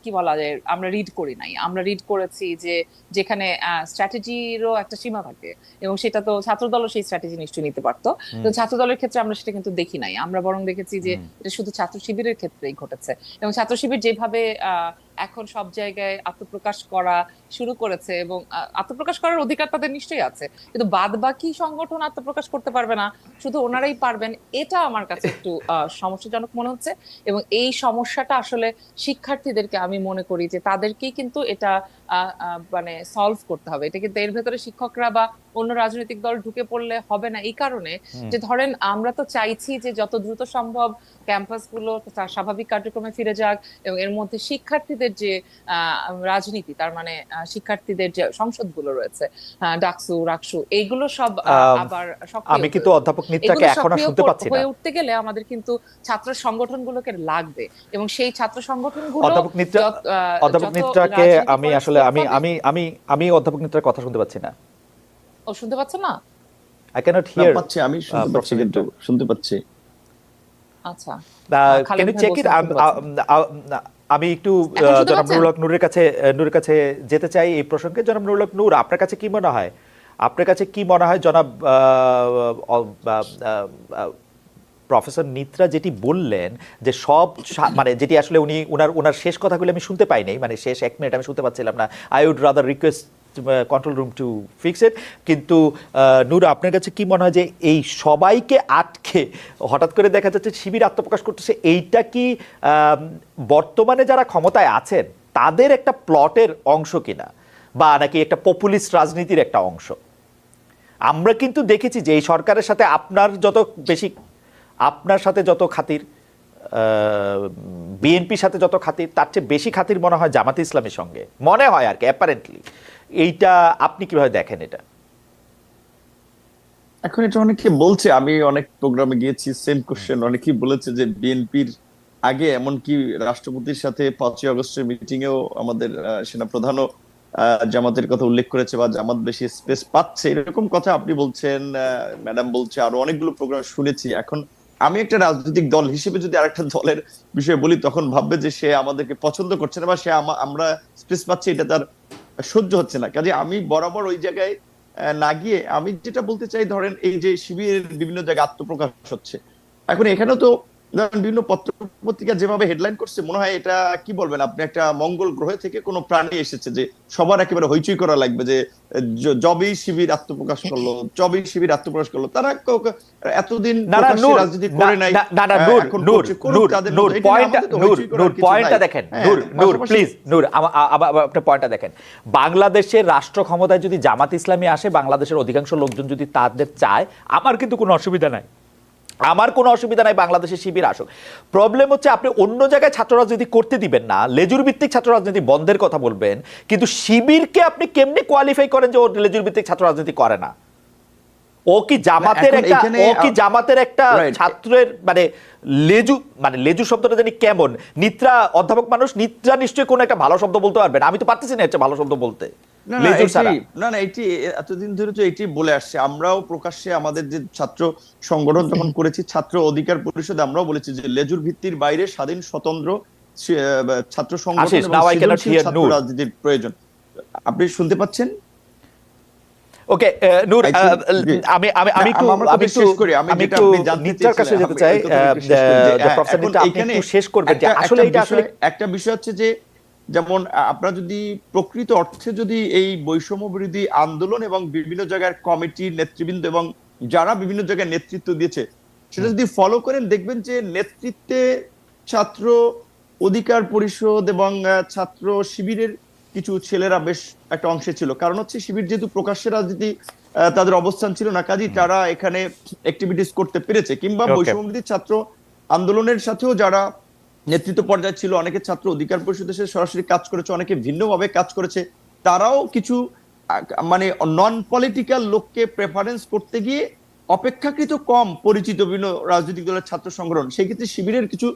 কি বলা যায়, আমরা রিড করি নাই। আমরা রিড করেছি যে যেখানে স্ট্র্যাটেজিরও একটা সীমা থাকে, এবং সেটা তো ছাত্রদলও সেই স্ট্র্যাটেজি নিশ্চয়ই নিতে পারতো। তো ছাত্রদলের ক্ষেত্রে আমরা সেটা কিন্তু দেখি নাই। আমরা বরং দেখেছি যে এটা শুধু ছাত্র শিবিরের ক্ষেত্রেই ঘটেছে, এবং ছাত্র শিবির যেভাবে এখন সব জায়গায় আত্মপ্রকাশ করা শুরু করেছে, এবং আত্মপ্রকাশ করার অধিকার তাদের নিশ্চয়ই আছে, কিন্তু বাদ বাকি সংগঠন আত্মপ্রকাশ করতে পারবে না, শুধু ওনারাই পারবেন। এটা আমার কাছে একটু সমস্যাজনক মনে হচ্ছে। এবং এই সমস্যাটা আসলে শিক্ষার্থীদেরকে, আমি মনে করি যে তাদেরকেই কিন্তু এটা মানে সলভ করতে হবে। এটা কিন্তু এর ভেতরে শিক্ষকরা বা অন্য রাজনৈতিক দল ঢুকে পড়লে হবে না, এই কারণে যে ধরেন আমরা তো চাইছি যে যত দ্রুত সম্ভব ক্যাম্পাসগুলো তার স্বাভাবিক কার্যক্রমে ফিরে যাক, এবং এর মধ্যে শিক্ষার্থীদের যে রাজনীতি, তার মানে শিক্ষার্থীদের যে সংসদগুলো রয়েছে, ডাকসু রাকসু, এইগুলো সব আবার আমি কিন্তু অধ্যাপক নিত্যাকে এখনো শুনতে পাচ্ছি না। হয়ে উঠতে গেলে আমাদের কিন্তু ছাত্র সংগঠনগুলোকে লাগবে, এবং সেই ছাত্র সংগঠনগুলো অধ্যাপক নিত্যাকে আমি আসলে আমি অধ্যাপক নিত্যার কথা শুনতে পাচ্ছি না। ও শুনতে পাচ্ছেন না? I cannot hear. আমি শুনতে পাচ্ছি, কিন্তু শুনতে পাচ্ছি। আচ্ছা, can you check it? আমি একটু জনাব নুরুল হক নূরের কাছে যেতে চাই এই প্রসঙ্গে। জনাব নুরুল হক নূর, আপনার কাছে কি মনে হয় জনাব প্রফেসর নিত্রা যেটি বললেন যে মানে যেটি আসলে উনি ওনার শেষ কথাগুলো আমি শুনতে পাইনি, মানে শেষ 1 মিনিট আমি শুনতে পাচ্ছিলাম না। I would rather request control room to fix it. কিন্তু নূর, আপনার কাছে কি মনে হয় যে এই সবাইকে আটকে হঠাৎ করে দেখা যাচ্ছে শিবির আত্মপ্রকাশ করতেছে, এইটা কি বর্তমানে যারা ক্ষমতায় আছেন তাদের একটা প্লটের অংশ কিনা, বা নাকি একটা পপুলিস্ট রাজনীতির একটা অংশ? আমরা কিন্তু দেখেছি যে এই সরকারের সাথে আপনার সাথে যত খাতির, বিএনপির সাথে যত খাতির, তার চেয়ে বেশি খাতির মনে হয় জামাতে ইসলামের সঙ্গে, মনে হয় আর কি, অ্যাপারেন্টলি। এইটা আপনি কিভাবে দেখেন এটা? এখন এটা অনেকে বলছে, আমি অনেক প্রোগ্রামে গিয়েছি, সেম কোশ্চেন অনেকেই বলেছে যে বিএনপির আগে এমনকি রাষ্ট্রপতির সাথে 5ই আগস্টের মিটিং এও আমাদের সেনাপ্রধানও জামাতের কথা উল্লেখ করেছে, বা জামাত বেশি স্পেস পাচ্ছে, এরকম কথা আপনি বলছেন, ম্যাডাম বলছে, আরো অনেকগুলো প্রোগ্রাম শুনেছি। এখন আমি একটা রাজনৈতিক দল হিসেবে যদি আরেকটা দলের বিষয়ে বলি, তখন ভাববে যে সে আমাদেরকে পছন্দ করছে না, বা সে আমরা স্পেস পাচ্ছি এটা তার সহ্য হচ্ছে না। কাজে আমি বরাবর ওই জায়গায় না গিয়ে আমি যেটা বলতে চাই, ধরেন এই যে শিবিরের বিভিন্ন জায়গায় আত্মপ্রকাশ হচ্ছে, এখন এখানেও তো ধরেন বিভিন্ন পত্র পত্রিকা যেভাবে হেডলাইন করছে, মনে হয় এটা কি বলবেন আপনি, একটা মঙ্গল গ্রহ থেকে কোনো প্রাণী এসেছে, যে সবার একেবারে হইচই করা লাগবে যে জবেই শিবির আত্মপ্রকাশ করলো, জবেই শিবির আত্মপ্রকাশ করলো। তারা এতদিন রাজনীতি করে নাই, পয়েন্টটা দেখেন নূর, প্লিজ নূর, আপনার পয়েন্টটা দেখেন। বাংলাদেশের রাষ্ট্র ক্ষমতায় যদি জামাত ইসলামী আসে, বাংলাদেশের অধিকাংশ লোকজন যদি তাদের চায়, আমার কিন্তু কোনো অসুবিধা নাই, বাংলাদেশের শিবির আসুক। প্রবলেম হচ্ছে আপনি অন্য জায়গায় ছাত্র রাজনীতি করতে দিবেন না, লেজুর ভিত্তিক ছাত্র রাজনীতি বন্ধের কথা বলবেন, কিন্তু শিবিরকে আপনি কেমনে কোয়ালিফাই করেন যে ও লেজুর ভিত্তিক ছাত্র রাজনীতি করে না? ও কি জামাতের একটা ছাত্রের মানে লেজু শব্দটা জানি কেমন, নিত্রা অধ্যাপক মানুষ, নিত্রা নিশ্চয়ই কোনো একটা ভালো শব্দ বলতে পারবেন, আমি তো পারতেছি না একটা ভালো শব্দ বলতে। এটি এতদিন ধরে তো এটি বলে আসছে, আমরাও প্রকাশ্যে আমাদের যে ছাত্র সংগঠন যখন করেছি, ছাত্র অধিকার পরিষদ, আমরাও বলেছি যে লেজুর ভিত্তির বাইরে স্বাধীন স্বতন্ত্র ছাত্র সংগঠন এবং রাজনীতির প্রয়োজন। আপনি শুনতে পাচ্ছেন? ওকে নূর, আমি নিত্রার কাছে যেতে চাই, প্রফেসর নিত্রা আপনি একটু শেষ করবেন যে আসলে এটা আসলে একটা বিষয় হচ্ছে যে, যেমন আপনারা যদি প্রকৃত অর্থে যদি এই বৈষম্য বিরোধী আন্দোলন এবং বিভিন্ন জায়গার কমিটির নেতৃবৃন্দ এবং যারা বিভিন্ন জায়গায় নেতৃত্ব দিয়েছে সেটা যদি ফলো করেন, দেখবেন যে নেতৃত্বে ছাত্র অধিকার পরিষদ এবং ছাত্র শিবিরের কিছু ছেলেরা বেশ একটা অংশে ছিল। কারণ হচ্ছে শিবির যেহেতু প্রকাশ্যে রাজনীতি তাদের অবস্থান ছিল না, কাজেই তারা এখানে অ্যাক্টিভিটিস করতে পেরেছে। কিংবা বৈষম্য বিরোধী ছাত্র আন্দোলনের সাথেও যারা নেতৃত্ব পর্যায়ে ছিল, অনেকে ছাত্র অধিকার পরিষদের সাথে সরাসরি কাজ করেছে, অনেকে ভিন্নভাবে কাজ করেছে, তারাও কিছু মানে নন পলিটিক্যাল লোককে প্রেফারেন্স করতে গিয়ে অপেক্ষাকৃত কম পরিচিত বিভিন্ন রাজনৈতিক দলের ছাত্র সংগঠন, সেই ক্ষেত্রে শিবিরের কিছু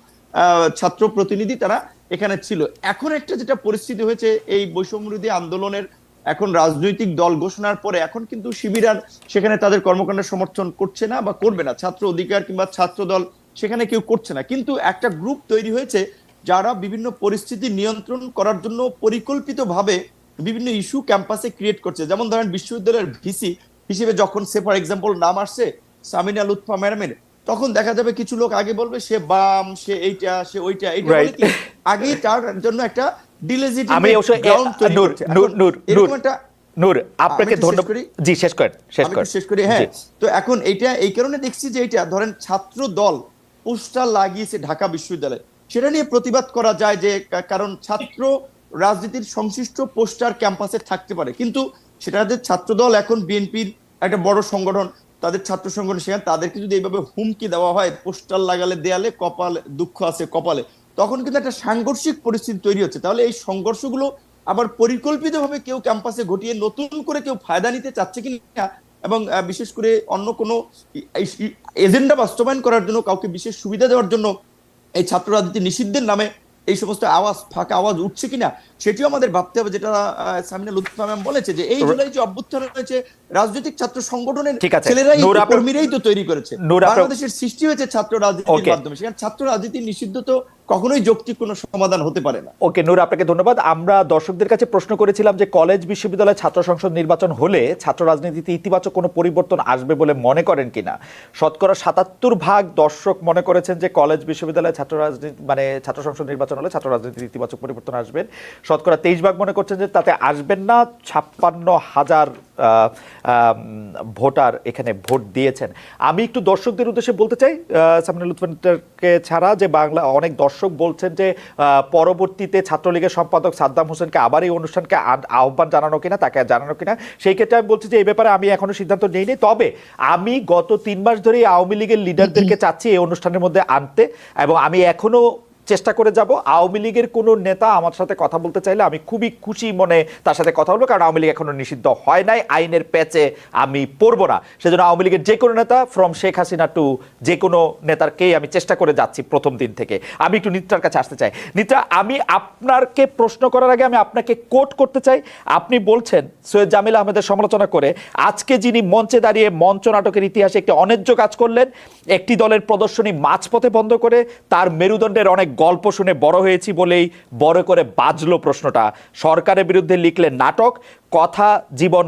ছাত্র প্রতিনিধি তারা এখানে ছিল। এখন একটা যেটা পরিস্থিতি হয়েছে এই বৈষম্যবিরোধী আন্দোলনের এখন রাজনৈতিক দল ঘোষণার পরে, এখন কিন্তু শিবির আর সেখানে তাদের কর্মকাণ্ডের সমর্থন করছে না বা করবে না, ছাত্র অধিকার কিংবা ছাত্র দল সেখানে কেউ করছে না। কিন্তু একটা গ্রুপ তৈরি হয়েছে যারা বিভিন্ন পরিস্থিতি নিয়ন্ত্রণ করার জন্য পরিকল্পিতভাবে বিভিন্ন ইস্যু ক্যাম্পাসে ক্রিয়েট করছে। যেমন ধরেন বিশ্ববিদ্যালয়ের ভিসি হিসেবে যখন সে ফর এক্সাম্পল নাম আসছে সামিনা লুৎফা ম্যাডামের, তখন দেখা যাবে কিছু লোক আগে বলবে সে বাম, সে এইটা, সে ওইটা, এইটা বলে কি আগেই তার জন্য একটা ডিলেজিটিমেট গ্রাউন্ড তৈরি করছে। নূর, আপনাকে ধন্যবাদ। জি, শেষ করেন। হ্যাঁ, তো এখন এইটা এই কারণে দেখছি যে এইটা ধরেন ছাত্র দল পোস্টার লাগিয়েছে ঢাকা বিশ্ববিদ্যালয়ে, সেটা নিয়ে প্রতিবাদ করা যায় যে কারণ ছাত্র রাজনীতির সংশ্লিষ্ট পোস্টার ক্যাম্পাসে থাকতে পারে, কিন্তু সেটা ছাত্র দল এখন বিএনপির একটা বড় সংগঠন, তাদের ছাত্র সংগঠন, সেখানে তাদেরকে যদি এইভাবে হুমকি দেওয়া হয় পোস্টার লাগালে দেয়ালে, কপালে দুঃখ আছে কপালে, তখন কিন্তু একটা সাংঘর্ষিক পরিস্থিতি তৈরি হচ্ছে। তাহলে এই সংঘর্ষগুলো আবার পরিকল্পিতভাবে কেউ ক্যাম্পাসে ঘটিয়ে নতুন করে কেউ ফায়দা নিতে চাচ্ছে কিনা, এবং বিশেষ করে অন্য কোনো এজেন্ডা বাস্তবায়ন করার জন্য, কাউকে বিশেষ সুবিধা দেওয়ার জন্য এই ছাত্র রাজনীতি নিষিদ্ধের নামে এই সমস্ত ফাঁকা আওয়াজ উঠছে কিনা, সেটিও আমাদের ভাবতে হবে। যেটা সামিনা লুৎফা ম্যাম বলেছে যে এই জুলাই যে অভ্যুত্থান হয়েছে রাজনৈতিক ছাত্র সংগঠনের ঠিক আছে। ছেলেরাই নূর আপনার- কর্মীরাই তো তৈরি করেছে। নূর আপনার- বাংলাদেশের সৃষ্টি হয়েছে ছাত্র রাজনীতির Okay. মাধ্যমে, সেখানে ছাত্র রাজনীতি নিষিদ্ধ তো কখনোই যৌক্তিক কোনো সমাধান হতে পারে না। ওকে নূর, আপনাকে ধন্যবাদ। আমরা দর্শকদের কাছে প্রশ্ন করেছিলাম যে কলেজ বিশ্ববিদ্যালয় ছাত্র সংসদ নির্বাচন হলে ছাত্র রাজনীতিতে ইতিবাচক কোনো পরিবর্তন আসবে বলে মনে করেন কিনা। শতকরা ৭৭% দর্শক মনে করেছেন যে কলেজ বিশ্ববিদ্যালয় ছাত্র রাজনীতি মানে ছাত্র সংসদ নির্বাচন হলে ছাত্র রাজনীতির ইতিবাচক পরিবর্তন আসবেন। শতকরা 23% মনে করছেন যে তাতে আসবেন না। ৫৬,০০০ ভোটার এখানে ভোট দিয়েছেন। আমি একটু দর্শকদের উদ্দেশ্যে বলতে চাই, সামিনা লুৎফাকে ছাড়া, যে বাংলা অনেক দর্শক বলছেন যে পরবর্তীতে ছাত্রলীগের সম্পাদক সাদ্দাম হোসেনকে আবার এই অনুষ্ঠানকে আহ্বান জানানো কিনা, তাকে জানানো কিনা। সেই ক্ষেত্রে আমি বলছি যে এই ব্যাপারে আমি এখনো সিদ্ধান্ত নেইনি। তবে আমি গত ৩ মাস ধরে আওয়ামী লীগের লিডারদেরকে চাচ্ছি এই অনুষ্ঠানের মধ্যে আনতে, এবং আমি এখনো চেষ্টা করে যাব। আওয়ামী লীগের কোনো নেতা আমার সাথে কথা বলতে চাইলে আমি খুবই খুশি মনে তার সাথে কথা বলবো, কারণ আওয়ামী লীগ এখনো নিষিদ্ধ হয় নাই, আইনের প্যাচে আমি পড়বো না। সেজন্য আওয়ামী লীগের যে কোনো নেতা, ফ্রম শেখ হাসিনা টু যে কোনো নেতারকেই আমি চেষ্টা করে যাচ্ছি প্রথম দিন থেকে। আমি একটু নিত্রার কাছে আসতে চাই। নিত্রা, আমি আপনাকে প্রশ্ন করার আগে আমি আপনাকে কোট করতে চাই। আপনি বলছেন সৈয়দ জামিল আহমেদের সমালোচনা করে, আজকে যিনি মঞ্চে দাঁড়িয়ে মঞ্চ নাটকের ইতিহাসে একটি অন্যায্য কাজ করলেন, একটি দলের প্রদর্শনী মাঝপথে বন্ধ করে তার মেরুদণ্ডের অনেক গল্প শুনে বড় হয়েছি বলেই বড় করে বাজলো প্রশ্নটা। সরকারের বিরুদ্ধে লিখলেন নাটক, কথা জীবন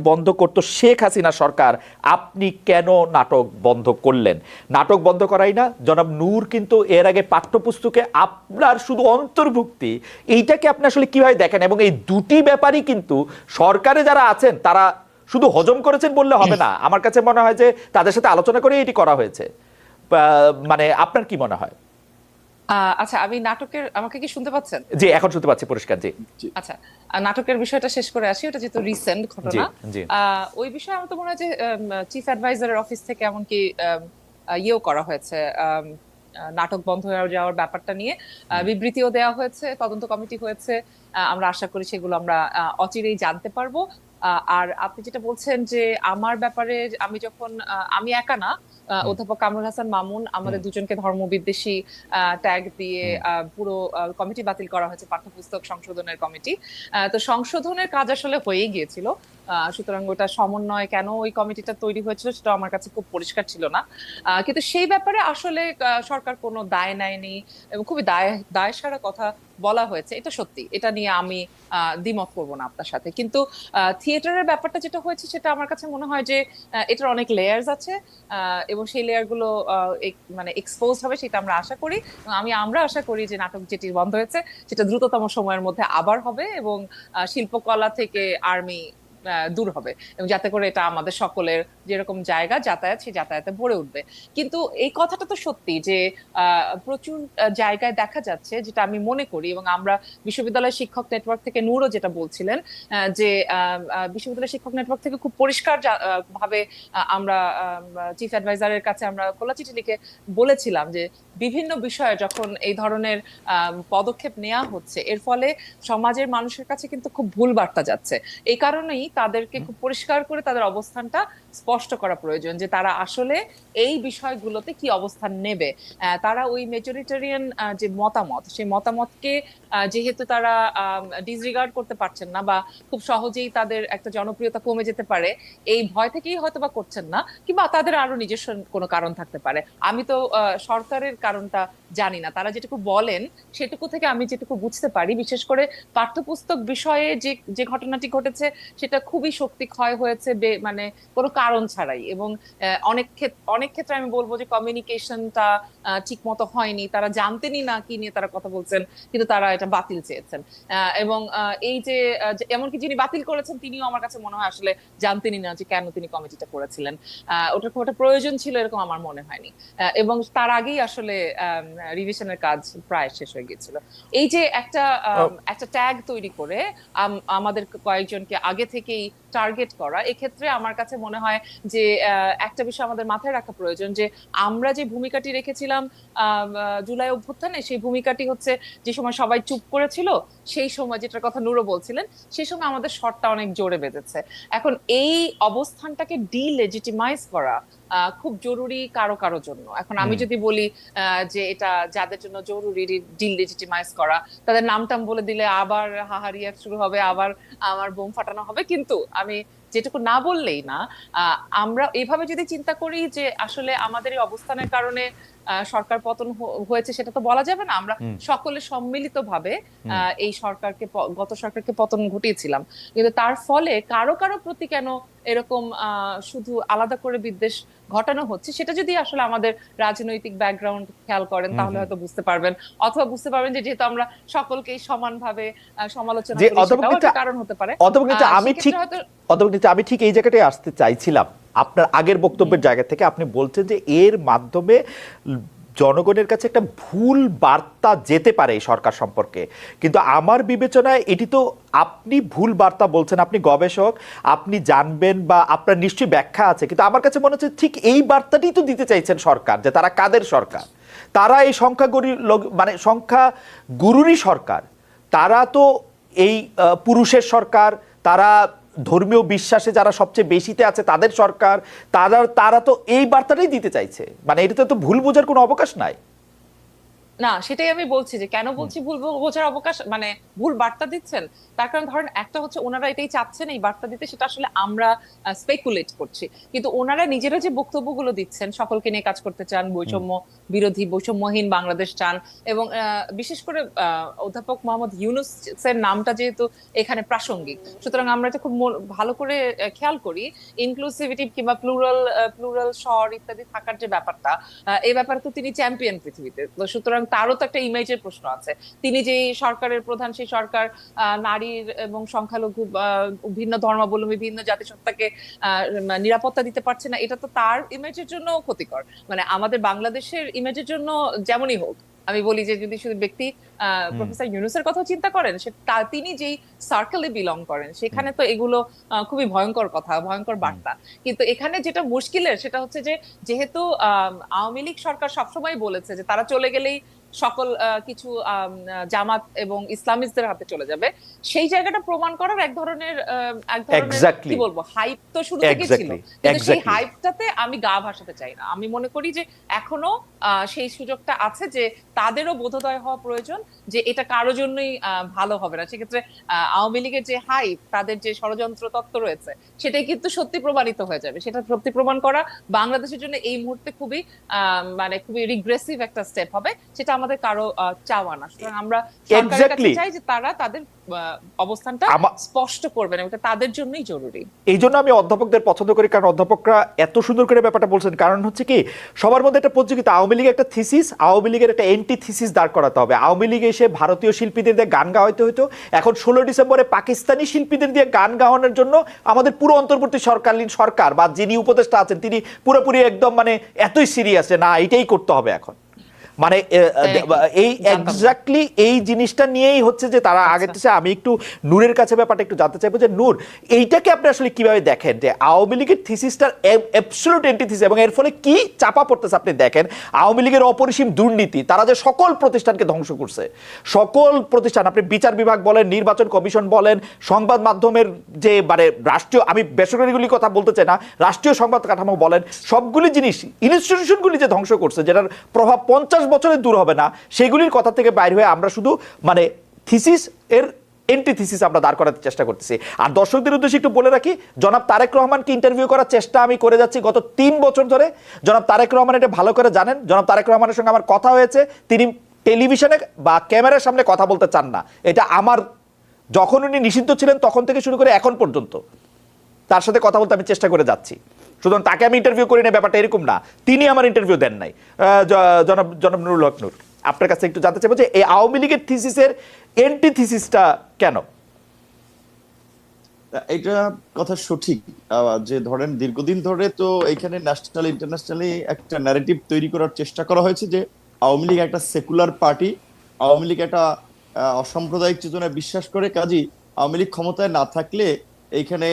বন্ধ করতো শেখ হাসিনা সরকার, আপনি কেন নাটক বন্ধ করলেন? নাটক বন্ধ করাই না, জনাব নূর কিন্তু এর আগে পাঠ্যপুস্তকে আপনার শুধু অন্তর্ভুক্তি, এইটাকে আপনি আসলে কিভাবে দেখেন? এবং এই দুটি ব্যাপারই কিন্তু সরকারে যারা আছেন তারা শুধু হজম করেছেন বললে হবে না, আমার কাছে মনে হয় যে তাদের সাথে আলোচনা করে এটি করা হয়েছে। মানে আপনার কি মনে হয়? আচ্ছা, আমি নাটকের, আমাকে কি শুনতে পাচ্ছেন? জি, এখন শুনতে পাচ্ছি পরিষ্কার। জি আচ্ছা, নাটকের বিষয়টা শেষ করে আসি। ওটা যেহেতু রিসেন্ট ঘটনা, জি। ওই বিষয়ে আমার তো মনে হয় যে চিফ অ্যাডভাইজারের অফিস থেকে এমনকি ইয়েও করা হয়েছে, নাটক বন্ধ হয়ে যাওয়ার ব্যাপারটা নিয়ে বিবৃতিও দেওয়া হয়েছে, তদন্ত কমিটি হয়েছে। আমরা আশা করি সেগুলো আমরা অচিরেই জানতে পারবো। আর আপনি যেটা বলছেন যে আমার ব্যাপারে, আমি যখন, আমি একা না, অধ্যাপক কামরুল হাসান মামুন, আমাদের দুজনকে ধর্মবিদ্বেষী ট্যাগ দিয়ে পুরো কমিটি বাতিল করা হয়েছে, পাঠ্যপুস্তক সংশোধনের কমিটি। তো সংশোধনের কাজ আসলে হয়েই গিয়েছিল, সুতরাং ওটা সমন্বয় কেন ওই কমিটিটা তৈরি হয়েছিল সেটা আমার কাছে খুব পরিষ্কার ছিল না। কিন্তু সেই ব্যাপারে আসলে সরকার কোনো দায় নেয়নি এবং খুবই দায় সারা কথা বলা হয়েছে, এটা সত্যি। এটা নিয়ে আমি দ্বিমত করবো না আপনার সাথে। কিন্তু থিয়েটারের ব্যাপারটা যেটা হয়েছে সেটা আমার কাছে মনে হয় যে এটার অনেক লেয়ার্স আছে, এবং সেই লেয়ার গুলো মানে এক্সপোজ হবে সেটা আমরা আশা করি। আমরা আশা করি যে নাটক যেটি বন্ধ হয়েছে সেটা দ্রুততম সময়ের মধ্যে আবার হবে, এবং শিল্পকলা থেকে আর্মি দূর হবে, এবং যাতে করে এটা আমাদের সকলের যেরকম জায়গা যাতায়াত, সেই যাতায়াতে ভরে উঠবে। কিন্তু এই কথাটা তো সত্যি যে প্রচুর জায়গায় দেখা যাচ্ছে, যেটা আমি মনে করি, এবং আমরা বিশ্ববিদ্যালয় শিক্ষক নেটওয়ার্ক থেকে নূরও যেটা বলছিলেন, যে বিশ্ববিদ্যালয় শিক্ষক নেটওয়ার্ক থেকে খুব পরিষ্কার ভাবে আমরা চিফ অ্যাডভাইজারের কাছে আমরা খোলা চিঠি লিখে বলেছিলাম যে বিভিন্ন বিষয়ে যখন এই ধরনের পদক্ষেপ নেওয়া হচ্ছে, এর ফলে সমাজের মানুষের কাছে কিন্তু খুব ভুল বার্তা যাচ্ছে। এই কারণেই তাদেরকে খুব পরিষ্কার করে তাদের অবস্থানটা স্পষ্ট করা প্রয়োজন, যে তারা আসলে এই বিষয়গুলোতে কি অবস্থান নেবে। তারা ওই মেজরিটেরিয়ান যে মতামত, সেই মতামতকে যেহেতু তারা ডিসরিগার্ড করতে পারছেন না, বা খুব সহজেই তাদের একটা জনপ্রিয়তা কমে যেতে পারে, এই ভয় থেকেই হয়তো বা করছেন না, কিংবা তাদের আরো নিজস্ব কোনো কারণ থাকতে পারে। আমি তো সরকারের কারণটা জানি না, তারা যেটুকু বলেন সেটুকু থেকে আমি যেটুকু বুঝতে পারি, বিশেষ করে পাঠ্যপুস্তক বিষয়ে যে ঘটনাটি ঘটেছে সেটা খুবই শক্তি ক্ষয় হয়েছে, মানে কোনো কারণ ছাড়াই। এবং অনেক ক্ষেত্রে আমি বলবো যে কমিউনিকেশনটা ঠিক মতো হয়নি, তারা জানতেনই না কি নিয়ে তারা কথা বলছেন, কিন্তু তারা এটা বাতিল চেয়েছেন। এবং এই যে এমনকি যিনি বাতিল করেছেন তিনিও আমার কাছে মনে হয় আসলে জানতেনই না যে কেন তিনি কমিটিটা করেছিলেন। ওটার খুব একটা প্রয়োজন ছিল এরকম আমার মনে হয়নি, এবং তার আগেই আসলে রিভিশনের কাজ প্রায় শেষ হয়ে গিয়েছিল। এই যে একটা ট্যাগ তৈরি করে আমাদের কয়েকজনকে আগে থেকেই টার্গেট করা, এক্ষেত্রে আমার কাছে মনে হয় যে একটা বিষয় আমাদের মাথায় রাখা প্রয়োজন, যে আমরা যে ভূমিকাটি রেখেছিলাম জুলাই অভ্যুত্থানে, সেই ভূমিকাটি হচ্ছে যে সময় সবাই চুপ করেছিল, সেই সময় যেটার কথা নূরও বলছিলেন, সেই সময় আমাদের শটটা অনেক জোরে বেজেছে। এখন এই অবস্থানটাকে ডিলেজিটিমাইজ করা খুব জরুরি কারো কারো জন্য। এখন আমি যদি বলি যে এটা যাদের জন্য জরুরি ডিলেজিটিমাইজ করা, তাদের নাম টাম বলে দিলে আবার হাহারিয়া শুরু হবে, আবার আমার বোম ফাটানো হবে। কিন্তু আমি যেটুকু না বললেই না, আমরা এইভাবে যদি চিন্তা করি যে আসলে আমাদের এই অবস্থানের কারণে সরকার পতন হয়েছে, সেটা তো বলা যাবে না। আমরা সকলে সম্মিলিতভাবে এই সরকারকে, গত সরকারকে পতন ঘটিয়েছিলাম। কিন্তু তার ফলে কারো কারো প্রতি কেন এরকম শুধু আলাদা করে বিদ্বেষ ঘটানো হচ্ছে, সেটা যদি আসলে আমাদের রাজনৈতিক ব্যাকগ্রাউন্ড খেয়াল করেন তাহলে হয়তো বুঝতে পারবেন, অথবা বুঝতে পারবেন যে যেহেতু আমরা সকলকেই সমানভাবে সমালোচনা করি, সেটাও একটা কারণ হতে পারে। আমি ঠিক এই জায়গাটায় আসতে চাইছিলাম। আপনার আগের বক্তব্যের জায়গা থেকে আপনি বলছেন যে এর মাধ্যমে জনগণের কাছে একটা ভুল বার্তা যেতে পারে এই সরকার সম্পর্কে, কিন্তু আমার বিবেচনায় এটি তো, আপনি ভুল বার্তা বলছেন, আপনি গবেষক, আপনি জানবেন বা আপনার নিশ্চয়ই ব্যাখ্যা আছে, কিন্তু আমার কাছে মনে হচ্ছে ঠিক এই বার্তাটি তো দিতে চাইছেন সরকার, যে তারা কাদের সরকার, তারা এই মানে সংখ্যা গুরুরই সরকার, তারা তো এই পুরুষের সরকার, তারা ধর্মীয় বিশ্বাসে যারা সবচেয়ে বেশিতে আছে তাদের সরকার, তারা তো এই বার্তাটাই দিতে চাইছে। মানে এটাতে তো ভুল বোঝার কোনো অবকাশ নাই। না, সেটাই আমি বলছি যে কেন বলছি ভুল বোঝার অবকাশ, মানে ভুল বার্তা দিচ্ছেন। তার কারণ ধরেন একটা হচ্ছে ওনারা এটাই চাচ্ছেন এই বার্তা দিতে, সেটা আসলে আমরা স্পেকুলেট করছি, কিন্তু ওনারা নিজেরা যে বক্তব্যগুলো দিচ্ছেন, সকলকে নিয়ে কাজ করতে চান, বৈষম্য বিরোধী, বৈষম্যহীন বাংলাদেশ চান, এবং বিশেষ করে অধ্যাপক মোহাম্মদ ইউনূসের নামটা যেহেতু এখানে প্রাসঙ্গিক, সুতরাং আমরা এটা খুব ভালো করে খেয়াল করি। ইনক্লুসিভিটি কিংবা প্লুরাল স্বর ইত্যাদি থাকার যে ব্যাপারটা, এই ব্যাপারে তো তিনি চ্যাম্পিয়ন পৃথিবীতে। সুতরাং তারও তো একটা ইমেজের প্রশ্ন আছে। তিনি যে সরকারের প্রধান, সেই সরকার নারীর এবং সংখ্যালঘু, ভিন্ন ধর্মাবলম্বী, ভিন্ন জাতিসত্তাকে নিরাপত্তা দিতে পারছে না, এটা তো তার ইমেজের জন্য ক্ষতিকর। মানে আমাদের বাংলাদেশের ইমেজের জন্য যেমনই হোক, আমি বলি যে যদি শুধু ব্যক্তি প্রফেসর ইউনূসের কথা চিন্তা করেন, তিনি যেই সার্কেলে বিলং করেন, সেখানে তো এগুলো খুবই ভয়ঙ্কর কথা, ভয়ঙ্কর বার্তা। কিন্তু এখানে যেটা মুশকিলের সেটা হচ্ছে যে যেহেতু আওয়ামী লীগ সরকার সবসময় বলেছে যে তারা চলে গেলেই সকল কিছু জামাত এবং ইসলামিস্টদের হাতে চলে যাবে, সেই জায়গাটা প্রমাণ করার এক ধরনের কি বলবো, হাইপ তো শুরু থেকে ছিল। কিন্তু সেই হাইপটাতে আমি গা ভাসাতে চাই না। আমি মনে করি যে এখনো সেই সুযোগটা আছে যে তাদেরও বোধোদয় হওয়া প্রয়োজন যে এটা কারো জন্যই ভালো হবে না। সেক্ষেত্রে আওয়ামী লীগের যে হাইপ, তাদের যে ষড়যন্ত্র তত্ত্ব রয়েছে, সেটাই কিন্তু সত্যি প্রমাণিত হয়ে যাবে। সেটা সত্যি প্রমাণ করা বাংলাদেশের জন্য এই মুহূর্তে খুবই মানে খুবই রিগ্রেসিভ একটা স্টেপ হবে, সেটা আমাদের কারো চাওয়া না। সুতরাং আমরা সরকারের কাছে চাই যে তারা তাদের অবস্থানটা স্পষ্ট করবেন, এটা তাদের জন্যই জরুরি। এই জন্য আমি অধ্যাপকদের পছন্দ করি, কারণ অধ্যাপকরা এত সুন্দর করে ব্যাপারটা বলছেন। কারণ হচ্ছে কি, সবার মধ্যে একটা প্রতিযোগিতা। আওয়ামী লীগের একটা থিসিস, আওয়ামী লীগের একটা এন্টি থিসিস দাঁড় করাতে হবে। আওয়ামী লীগ এসে ভারতীয় শিল্পীদের দিয়ে গান গাওয়াইতে হতো, এখন 16 ডিসেম্বরে পাকিস্তানি শিল্পীদের দিয়ে গান গাওয়ানোর জন্য আমাদের পুরো অন্তর্বর্তী সরকারলীন সরকার বা যিনি উপদেষ্টা আছেন তিনি পুরোপুরি একদম মানে এতই সিরিয়াস না এটাই করতে হবে এখন। মানে এই এক্স্যাক্টলি এই জিনিসটা নিয়েই হচ্ছে যে তারা আগে থেকে। আমি একটু নূরের কাছে ব্যাপারটা একটু জানতে চাইবো যে নূর, এইটাকে আপনি আসলে কিভাবে দেখেন যে আওয়ামী লীগের থিসিসটার অ্যাবসলিউট অ্যান্টিথিসিস, এবং এর ফলে কি চাপা পড়তেছে আপনি দেখেন। আওয়ামী লীগের অপরিসীম দুর্নীতি, তারা যে সকল প্রতিষ্ঠানকে ধ্বংস করছে, সকল প্রতিষ্ঠান, আপনি বিচার বিভাগ বলেন, নির্বাচন কমিশন বলেন, সংবাদ মাধ্যমের যে মানে রাষ্ট্রীয়, আমি বেসরকারিগুলির কথা বলতে চাই না, রাষ্ট্রীয় সংবাদ কাঠামো বলেন, সবগুলি জিনিস ইনস্টিটিউশনগুলি যে ধ্বংস করছে, যেটার প্রভাব 50 বছরে দূর হবে না, সেগুলির কথা থেকে বাইরে হয়ে আমরা শুধু মানে থিসিস এর এন্টিথিসিস আমরা দাঁড় করাতে চেষ্টা করতেছি। আর দর্শকদের উদ্দেশ্যে একটু বলে রাখি, জনাব তারেক রহমানকে ইন্টারভিউ করার চেষ্টা আমি করে যাচ্ছি গত 3 বছর ধরে। জনাব তারেক রহমান এটা ভালো করে জানেন। জনাব তারেক রহমানের সঙ্গে আমার কথা হয়েছে, তিনি টেলিভিশনে বা ক্যামেরার সামনে কথা বলতে চান না। এটা আমার, যখন উনি নিষিদ্ধ ছিলেন তখন থেকে শুরু করে এখন পর্যন্ত তার সাথে কথা বলতে আমি চেষ্টা করে যাচ্ছি। সুতরাং তাকে আমি ইন্টারভিউ করি না, ব্যাপারটা এরকম না। তিনি আমার ইন্টারভিউ দেন নাই। জনাব নুরুল হক নূর, আপনার কাছে একটু জানতে চাইবো যে এই আওয়ামী লীগের থিসিসের এন্টিথিসিসটা কেন? এটা কথা সঠিক যে ধরেন দীর্ঘদিন ধরে তো এইখানে ন্যাশনাল ইন্টারন্যাশনালি একটা ন্যারেটিভ তৈরি করার চেষ্টা করা হয়েছে যে আওয়ামী লীগ একটা সেকুলার পার্টি, আওয়ামী লীগ একটা অসাম্প্রদায়িক চেতনায় বিশ্বাস করে, কাজী আওয়ামী লীগ ক্ষমতায় না থাকলে এইখানে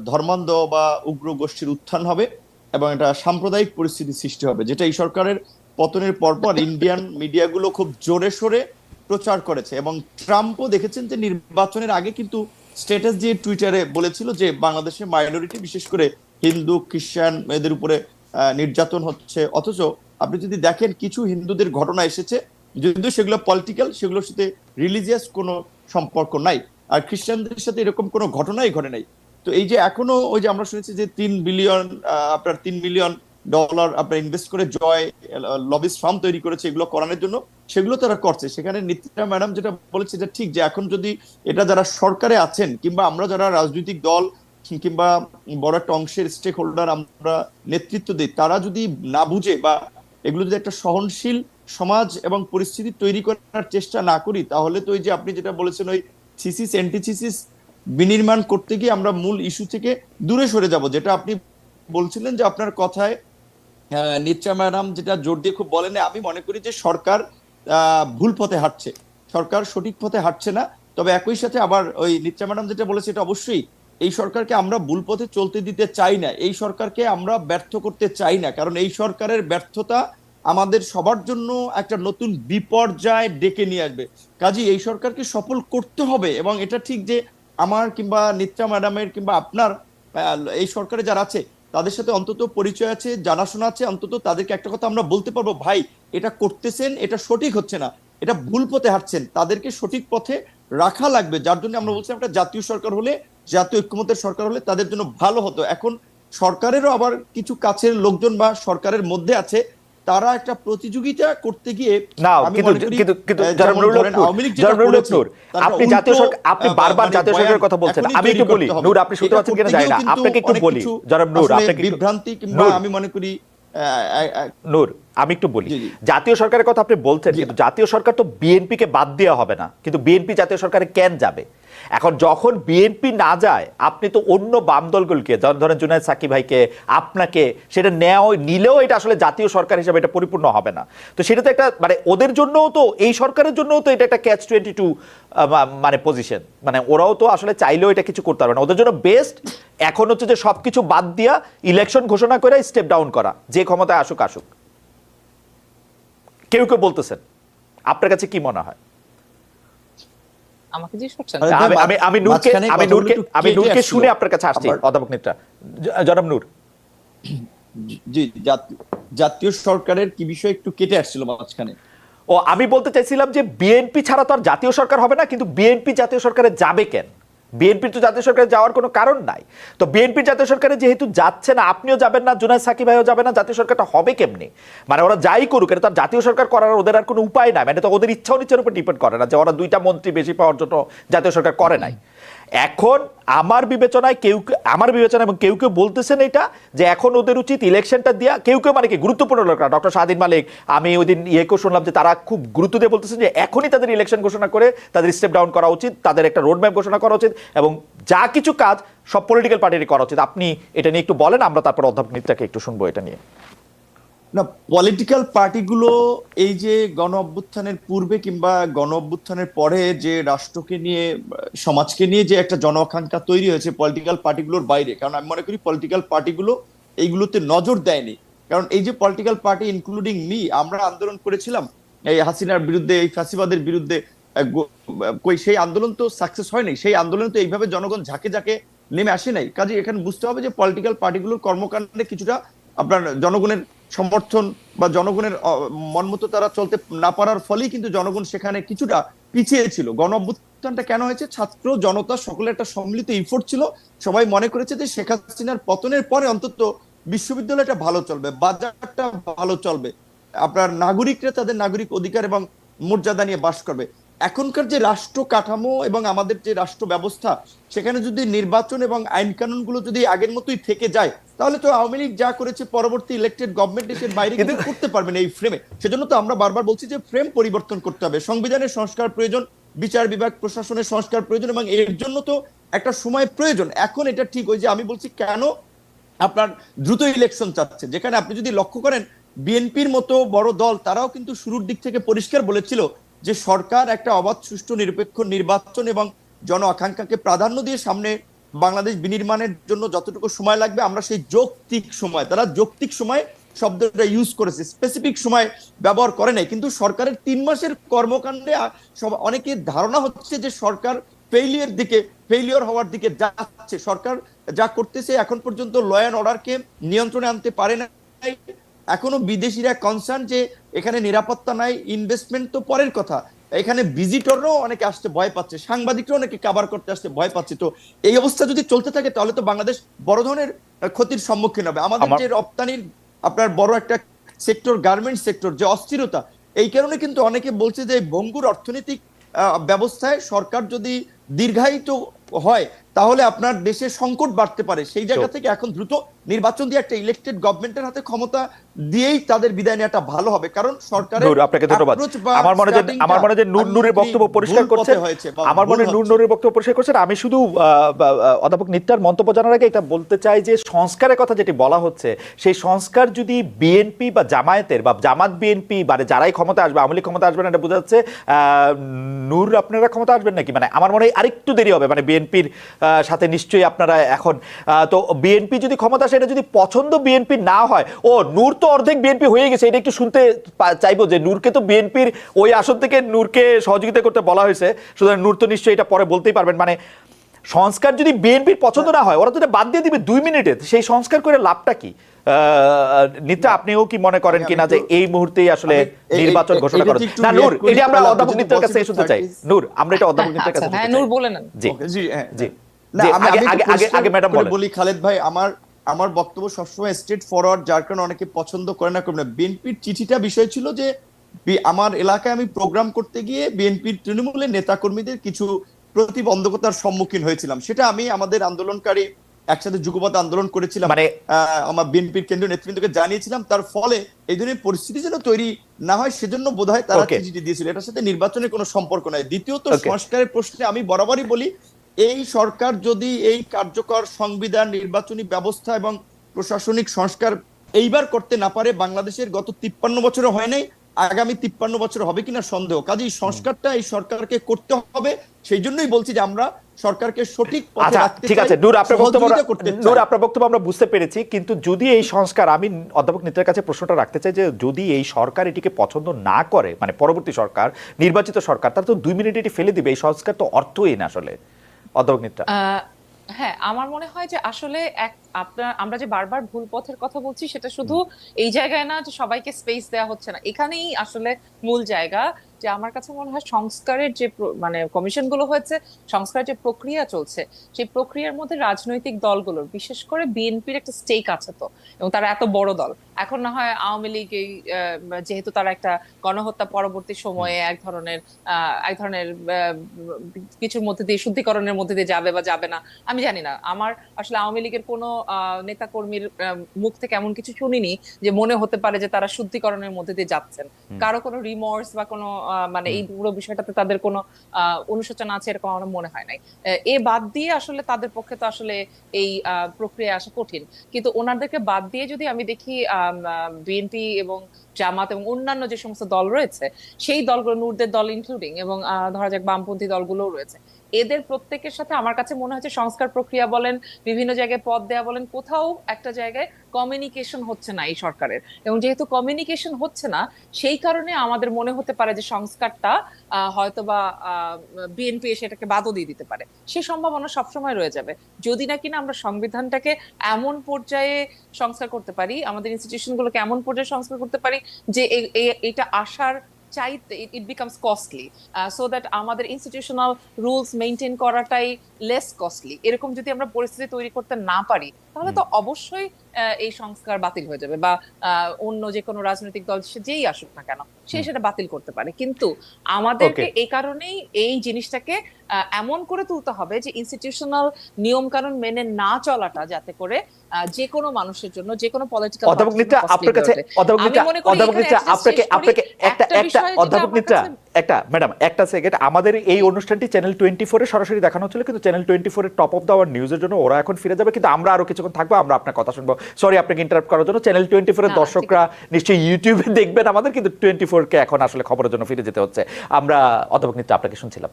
ধর্মান্ধ বা উগ্র গোষ্ঠীর উত্থান হবে এবং একটা সাম্প্রদায়িক পরিস্থিতি সৃষ্টি হবে, যেটা এই সরকারের পতনের পরপর ইন্ডিয়ান মিডিয়াগুলো খুব জোরে সোরে প্রচার করেছে। এবং ট্রাম্পও দেখেছেন যে নির্বাচনের আগে কিন্তু স্ট্যাটাস দিয়ে টুইটারে বলেছিল যে বাংলাদেশের মাইনরিটি, বিশেষ করে হিন্দু খ্রিস্টান এদের উপরে নির্যাতন হচ্ছে। অথচ আপনি যদি দেখেন কিছু হিন্দুদের ঘটনা এসেছে, যদিও সেগুলো পলিটিক্যাল, সেগুলোর সাথে রিলিজিয়াস কোনো সম্পর্ক নাই, আর খ্রিস্টানদের সাথে এরকম কোনো ঘটনাই ঘটে নাই। তো এই যে এখনো ওই যে আমরা শুনেছি যে 3 বিলিয়ন আপনার $3 মিলিয়ন আপনার ইনভেস্ট করে জয় লবিস ফার্ম তৈরি করেছে এগুলো করানোর জন্য, সেগুলো তারা করছে। সেখানে নিত্যা ম্যাডাম যেটা বলেছে এটা ঠিক, যে এখন যদি এটা যারা সরকারে আছেন কিংবা আমরা যারা রাজনৈতিক দল কিংবা বড় একটা অংশের স্টেক হোল্ডার আমরা নেতৃত্ব দিই, তারা যদি না বুঝে বা এগুলো যদি একটা সহনশীল সমাজ এবং পরিস্থিতি তৈরি করার চেষ্টা না করি, তাহলে তো ওই যে আপনি যেটা বলেছেন ওই থিসিস অ্যান্টিথিসিস বিনির্মাণ করতে গিয়ে আমরা মূল ইস্যু থেকে দূরে সরে যাব। যেটা আপনি বলছিলেন যে আপনার কথায় নিত্যা ম্যাডাম যেটা জোর দিয়ে খুব বলেন, আমি মনে করি যে সরকার ভুল পথে হাঁটছে, সরকার সঠিক পথে হাঁটছে না। তবে একই সাথে আবার ওই নিত্যা ম্যাডাম যেটা বলেছে এটা অবশ্যই, এই সরকারকে আমরা ভুল পথে চলতে দিতে চাই না, এই সরকারকে আমরা ব্যর্থ করতে চাই না, কারণ এই সরকারের ব্যর্থতা আমাদের সবার জন্য একটা নতুন বিপর্যয় ডেকে নিয়ে আসবে। কাজী এই সরকারকে সফল করতে হবে। এবং এটা ঠিক যে আমার কিংবা নিত্যা ম্যাডামের কিংবা আপনার এই সরকারে যারা আছে তাদের সাথে অন্তত পরিচয় আছে, জানাশোনা আছে, অন্তত তাদেরকে একটা কথা আমরা বলতে পারবো, ভাই এটা করতেছেন, এটা সঠিক হচ্ছে না, এটা ভুল পথে হাঁটছেন, তাদেরকে সঠিক পথে রাখা লাগবে। যার জন্য আমরা বলছিলাম একটা জাতীয় সরকার হলে, জাতীয় ঐক্যমত্যের সরকার হলে তাদের জন্য ভালো হতো। এখন সরকারেরও আবার কিছু কাছের লোকজন বা সরকারের মধ্যে আছে, তারা একটা প্রতিযোগিতা করতে গিয়ে না, আমি কিন্তু মনে করি কিন্তু কিন্তু যেমন ধরেন আওয়ামী লীগ যেটা করেছে, তারা আপনি জাতীয় উল্টো, সরকার, আপনি বারবার মানে জাতীয় সরকারের কথা বলছেন, এখনই আমি তৈরি একটু বলি করতে হবে। নূর, আপনি শুনতে এটা পাচ্ছেন কিনা করতে জানি গিয়েও না, কিন্তু আপনাকে একটু অনেক বলি কিছু জনাব নূর, আসলে আপনাকে বিভ্রান্তি কিংবা নূর, আমি মনে করি নূর আমি একটু বলি, জি, জি। জাতীয় সরকারের কথা আপনি বলছেন, জি। কিন্তু জাতীয় সরকার তো বিএনপি কে বাদ দেওয়া হবে না, কিন্তু বিএনপি জাতীয় সরকারে কেন যাবে? এখন যখন বিএনপি না যায়, আপনি তো অন্য বাম দলগুলোকে, ধরেন জুনায়েদ সাকিব ভাইকে, আপনাকে, সেটা নিলেও এটা আসলে জাতীয় সরকার হিসেবে এটা পরিপূর্ণ হবে না। তো সেটা তো একটা মানে ওদের জন্যও তো, এই সরকারের জন্যও তো এটা একটা catch-22 মানে পজিশন, মানে ওরাও তো আসলে চাইলেও এটা কিছু করতে পারবে না। ওদের জন্য বেস্ট এখন হচ্ছে যে সবকিছু বাদ দিয়া ইলেকশন ঘোষণা করে স্টেপ ডাউন করা, যে ক্ষমতায় আসুক আসুক। কেউ কেউ বলতেছেন, আপনার কাছে কি মনে হয়? আমাকে জিজ্ঞেস করছেন? আমি নূরকে শুনে আপনার কাছে আসছি, অধ্যাপক নেত্রা, জনাব নূর। জি, জাতীয় সরকারের কি বিষয় একটু কেটে আসছিল মাঝখানে। ও, আমি বলতে চাইছিলাম যে বিএনপি ছাড়া তো আর জাতীয় সরকার হবে না, কিন্তু বিএনপি জাতীয় সরকারে যাবে কেন? বিএনপির তো জাতীয় সরকারে যাওয়ার কোনো কারণ নাই। তো বিএনপি জাতীয় সরকারে যেহেতু যাচ্ছে না, আপনিও যাবেন না, জুনায়েদ সাকিব ভাইও যাবে না, জাতীয় সরকারটা হবে কেমনি? মানে ওরা যাই করুক, এটা তো আর জাতীয় সরকার করার ওদের আর কোনো উপায় নাই, মানে তো ওদের ইচ্ছা অনিচ্ছার উপর ডিপেন্ড করে না যে ওরা 2টা মন্ত্রী বেশি পাওয়ার জন্য জাতীয় সরকার করে নাই। এখন আমার বিবেচনায় এবং কেউ কেউ বলতেছেন এটা, যে এখন ওদের উচিত ইলেকশনটা দিয়া, কেউ কেউ মানে কি গুরুত্বপূর্ণ লোকরা, ডক্টর শাহদিন মালিক, আমি ওই দিন শুনলাম যে তারা খুব গুরুত্ব দিয়ে বলতেছেন যে এখনই তাদের ইলেকশন ঘোষণা করে তাদের স্টেপ ডাউন করা উচিত, তাদের একটা রোড ম্যাপ ঘোষণা করা উচিত, এবং যা কিছু কাজ সব পলিটিক্যাল পার্টিরই করা উচিত। আপনি এটা নিয়ে একটু বলেন, আমরা তারপর অধ্যাপক নেত্রাকে একটু শুনবো এটা নিয়ে। না, পলিটিক্যাল পার্টিগুলো এই যে গণ অভ্যুত্থানের পূর্বে কিংবা গণ অভ্যুত্থানের পরে যে রাষ্ট্রকে নিয়ে, সমাজকে নিয়ে যে একটা জন আকাঙ্ক্ষা তৈরি হয়েছে পলিটিক্যাল পার্টিগুলোর বাইরে, কারণ আমি মনে করি পলিটিক্যাল পার্টিগুলো এইগুলোতে নজর দেয়নি। কারণ এই যে পলিটিক্যাল পার্টি ইনক্লুডিং মি, আমরা আন্দোলন করেছিলাম এই হাসিনার বিরুদ্ধে, এই ফ্যাসিবাদের বিরুদ্ধে, সেই আন্দোলন তো সাকসেস হয়নি, সেই আন্দোলন তো এইভাবে জনগণ ঝাঁকে ঝাঁকে নেমে আসে নাই। কাজে এখানে বুঝতে হবে যে পলিটিক্যাল পার্টিগুলোর কর্মকাণ্ডে কিছুটা আপনার জনগণের সমর্থন বা জনগণের মন মতো তারা চলতে না পারার ফলেই কিন্তু জনগণ সেখানে কিছুটা পিছিয়ে ছিল। গণ অভ্যুত্থানটা কেন হয়েছে? ছাত্র জনতা সকলের একটা সম্মিলিত ইফোর্ট ছিল। সবাই মনে করেছে যে শেখ হাসিনার পতনের পরে অন্তত বিশ্ববিদ্যালয়টা ভালো চলবে, বাজারটা ভালো চলবে, আপনার নাগরিকরা তাদের নাগরিক অধিকার এবং মর্যাদা নিয়ে বাস করবে। এখনকার যে রাষ্ট্র কাঠামো এবং আমাদের যে রাষ্ট্র ব্যবস্থা, সেখানে যদি নির্বাচন এবং আইন কানুন গুলো যদি আগের মতোই থেকে যায়, তাহলে তো আওয়ামী লীগ যা করেছে পরবর্তী ইলেক্টেড গভর্নমেন্ট এর বাইরে কিন্তু করতে পারবে না এই ফ্রেমে। সেজন্য তো আমরা বারবার বলছি যে ফ্রেম পরিবর্তন করতে হবে, সংবিধানের সংস্কার প্রয়োজন, বিচার বিভাগ প্রশাসনের সংস্কার প্রয়োজন, এবং এর জন্য তো একটা সময় প্রয়োজন। এখন এটা ঠিক ওই যে আমি বলছি কেন আপনার দ্রুত ইলেকশন চাচ্ছে, যেখানে আপনি যদি লক্ষ্য করেন বিএনপির মতো বড় দল তারাও কিন্তু শুরুর দিক থেকে পরিষ্কার বলেছিল যে সরকার একটা অবাধ, সুষ্ঠু, নিরপেক্ষ নির্বাচন এবং জন আকাঙ্ক্ষাকে প্রাধান্য দিয়ে সামনে বাংলাদেশ বিনির্মাণের জন্য যতটুকু সময় লাগবে আমরা সেই যৌক্তিক সময়, তারা যৌক্তিক সময় শব্দটা ইউজ করেছে, স্পেসিফিক সময় ব্যবহার করে নাই। কিন্তু সরকারের 3 মাসের কর্মকাণ্ডে অনেকের ধারণা হচ্ছে যে সরকার ফেইলিয়র হওয়ার দিকে যাচ্ছে। সরকার যা করতেছে এখন পর্যন্ত ল অ্যান্ড অর্ডারকে নিয়ন্ত্রণে আনতে পারে না, এখনো বিদেশিরা কনসার্ন যে এখানে নিরাপত্তা নাই, ইনভেস্টমেন্ট তো পরের কথা, এখানে ভিজিটররাও অনেকে আসতে ভয় পাচ্ছে, সাংবাদিকরাও অনেকে কভার করতে আসতে ভয় পাচ্ছে। তো এই অবস্থা যদি চলতে থাকে তাহলে তো বাংলাদেশ বড় ধরনের ক্ষতির সম্মুখীন হবে। আমাদের যে রপ্তানির আপনার বড় একটা সেক্টর, গার্মেন্টস সেক্টর, যে অস্থিরতা, এই কারণে কিন্তু অনেকে বলছে যে ভঙ্গুর অর্থনৈতিক ব্যবস্থায় সরকার যদি দীর্ঘায়িত হয় তাহলে আপনার দেশে সংকট বাড়তে পারে। সেই জায়গা থেকে এখন দ্রুত নির্বাচন দিয়ে একটা ইলেক্টেড গভর্নমেন্টের হাতে ক্ষমতা দিয়েই তাদের বিদায় নেওয়াটা ভালো হবে, কারণ সরকারের আপনাকে ধন্যবাদ। আমার মনে হয় যে নূরের বক্তব্য পরিষ্কার করছে, আমার মনে হয় নূরের বক্তব্য পরিষ্কার করছেন। আমি শুধু অধ্যাপক নিত্যার মন্তব্য জানার আগে এটা বলতে চাই যে সংস্কারের কথা যেটি বলা হচ্ছে, সেই সংস্কার যদি বিএনপি বা জামায়াতের বা জামাত বিএনপি মানে যারাই ক্ষমতা আসবে, আওয়ামী লীগ ক্ষমতা আসবে না এটা বোঝা যাচ্ছে, নূর আপনারা ক্ষমতা আসবেন নাকি? মানে আমার মনে হয় আরেকটু দেরি হবে, মানে বিএনপির সাথে নিশ্চয়ই আপনারা এখন তো বিএনপি যদি ক্ষমতা আসে, এটা যদি পছন্দ বিএনপি না হয়, ও নূর তো অর্ধেক বিএনপি হয়ে গেছে, এটা একটু শুনতে চাইবো যে নূরকে তো বিএনপির ওই আসন থেকে নূরকে সহযোগিতা করতে বলা হয়েছে, সুতরাং নূর তো নিশ্চয়ই এটা পরে বলতেই পারবেন। মানে সংস্কার যদি বিএনপির পছন্দ না হয়, ওরা তো এটা বাদ দিয়ে দিবে 2 মিনিটে, সেই সংস্কার করে লাভটা কি? নিত্যা, আপনিও কি মনে করেন কিনা যে এই মুহূর্তেই আসলে নির্বাচন ঘোষণা করা না? নূর, এটা আমরা অধ্যাপক নিত্যের কাছে শুনতে চাই। নূর, আমরা এটা অধ্যাপক নিত্যের কাছে শুনতে চাই। নূর বলে নেন। জি জি, না, আগে ম্যাডাম বলি খালেদ ভাই, আমার বক্তব্য সবসময় স্ট্রেট ফরওয়ার্ড, যার কারণে অনেকে পছন্দ করে না করবে না। বিএনপির চিঠিটা বিষয় ছিল যে আমার এলাকায় আমি প্রোগ্রাম করতে গিয়ে বিএনপির তৃণমূলের নেতাকর্মীদের কিছু প্রতিবন্ধকতার সম্মুখীন হয়েছিলাম, সেটা আমি আমাদের আন্দোলনকারী একসাথে যুগপৎ আন্দোলন করেছিলাম, মানে আমার বিএনপির কেন্দ্রীয় নেতৃবৃন্দকে জানিয়েছিলাম। তার ফলে এই ধরনের পরিস্থিতি যেন তৈরি না হয় সেজন্য বোধহয় তারা চিঠিটি দিয়েছিল। এটার সাথে নির্বাচনের কোনো সম্পর্ক নাই। দ্বিতীয়ত, সংস্কারের প্রশ্নে আমি বরাবরই বলি, এই সরকার যদি এই কার্যকর সংবিধান, নির্বাচনী ব্যবস্থা এবং প্রশাসনিক সংস্কার এইবার করতে না পারে, বাংলাদেশের গত 53 বছরে হয় নাই, আগামী 53 বছর হবে কিনা সন্দেহ। কাজেই সংস্কারটা এই সরকারকে করতে হবে। সেই জন্যই বলছি যে আমরা সরকারকে সঠিক পথে রাখতে চাই। ঠিক আছে নূর, আপনার বক্তব্য আমরা বুঝতে পেরেছি, কিন্তু যদি এই সংস্কার, আমি অধ্যাপক নিত্যের কাছে প্রশ্নটা রাখতে চাই যে যদি এই সরকার এটিকে পছন্দ না করে, মানে পরবর্তী সরকার, নির্বাচিত সরকার, তাহলে তো 2 মিনিট এটি ফেলে দিবে। এই সংস্কার তো অর্থহীন আসলে, অধ্যাপক নিত্যা। হ্যাঁ, আমার মনে হয় যে আসলে আমরা যে বারবার ভুল পথের কথা বলছি, সেটা শুধু এই জায়গায় না যে সবাইকে স্পেস দেওয়া হচ্ছে না, এখানেই আসলে মূল জায়গা। যে আমার কাছে মনে হয় সংস্কারের যে মানে কমিশনগুলো হয়েছে, সংস্কারের যে প্রক্রিয়া চলছে, সেই প্রক্রিয়ার মধ্যে রাজনৈতিক দলগুলোর, বিশেষ করে বিএনপির একটা স্টেক আছে তো, এবং তারা এত বড় দল। এখন না হয় আওয়ামী লীগ এই যেহেতু তারা একটা গণহত্যা পরবর্তী সময়ে এক ধরনের কিছুর মধ্যে দিয়ে, শুদ্ধিকরণের মধ্যে দিয়ে যাবে বা যাবে না আমি জানি না। আমার আসলে আওয়ামী লীগের কোনো নেতা কর্মীর মুখ থেকে এমন কিছু শুনিনি যে মনে হতে পারে যে তারা শুদ্ধিকরণের মধ্যে দিয়ে যাচ্ছেন। কারো কোনো রিমর্স বা কোনো মানে এই পুরো বিষয়টাতে তাদের কোনো অনুশোচনা আছে এরকম আমার মনে হয় নাই। এ বাদ দিয়ে আসলে তাদের পক্ষে তো আসলে এই প্রক্রিয়া আসা কঠিন। কিন্তু ওনাদেরকে বাদ দিয়ে যদি আমি দেখি বিএনপি এবং জামাত এবং অন্যান্য যে সমস্ত দল রয়েছে, সেই দলগুলো, নূরদের দল ইনক্লুডিং, এবং ধরা যাক বামপন্থী দলগুলোও রয়েছে, এদের প্রত্যেকের সাথে আমার কাছে মনে হচ্ছে সংস্কার প্রক্রিয়া বলেন, বিভিন্ন জায়গায় পদ দেয়া বলেন, কোথাও একটা জায়গায় কমিউনিকেশন হচ্ছে না এই সরকারের। এবং যেহেতু কমিউনিকেশন হচ্ছে না, সেই কারণে আমাদের মনে হতে পারে যে সংস্কারটা হয়তোবা বিএনপি এসে এটাকে বাদও দিয়ে দিতে পারে। সেই সম্ভাবনা সবসময় রয়ে যাবে যদি না কিনা আমরা সংবিধানটাকে এমন পর্যায়ে সংস্কার করতে পারি, আমাদের ইনস্টিটিউশন গুলোকে এমন পর্যায়ে সংস্কার করতে পারি যে এটা আসার চাইতে it becomes costly, so that আমাদের ইনস্টিটিউশনাল রুলস মেনটেন করাটাই লেস কস্টলি। এরকম যদি আমরা পরিস্থিতি তৈরি করতে না পারি, তাহলে তো অবশ্যই এই সংস্কার বাতিল হয়ে যাবে, বা অন্য যে কোনো রাজনৈতিক দল যেই আসুক না কেন সে সেটা বাতিল করতে পারে। কিন্তু আমাদেরকে এই কারণেই এই জিনিসটাকে এমন করে তুলতে হবে যে ইনস্টিটিউশনাল নিয়ম কানুন মেনে না চলাটা যাতে করে যে কোনো মানুষের জন্য, যে কোনো পলিটিক্যাল ম্যাডাম একটা সেকেন্ড, আমাদের এই অনুষ্ঠানটি চ্যানেল 24 এ সরাসরি দেখানো হচ্ছিল, কিন্তু চ্যানেল 24 এর টপ অফ দ্য আওয়ার নিউজের জন্য ওরা এখন ফিরে যাবে, কিন্তু আমরা আরো কিছুক্ষণ থাকবো, আমরা আপনার কথা শুনবো। সরি আপনাকে ইন্টারাপ্ট করার জন্য। চ্যানেল 24 এর দর্শকরা নিশ্চয়ই ইউটিউবে দেখবেন আমাদের, কিন্তু 24 কে এখন আসলে খবরের জন্য ফিরে যেতে হচ্ছে। আমরা অধ্যাপক নিত্য আপনাকে শুনছিলাম।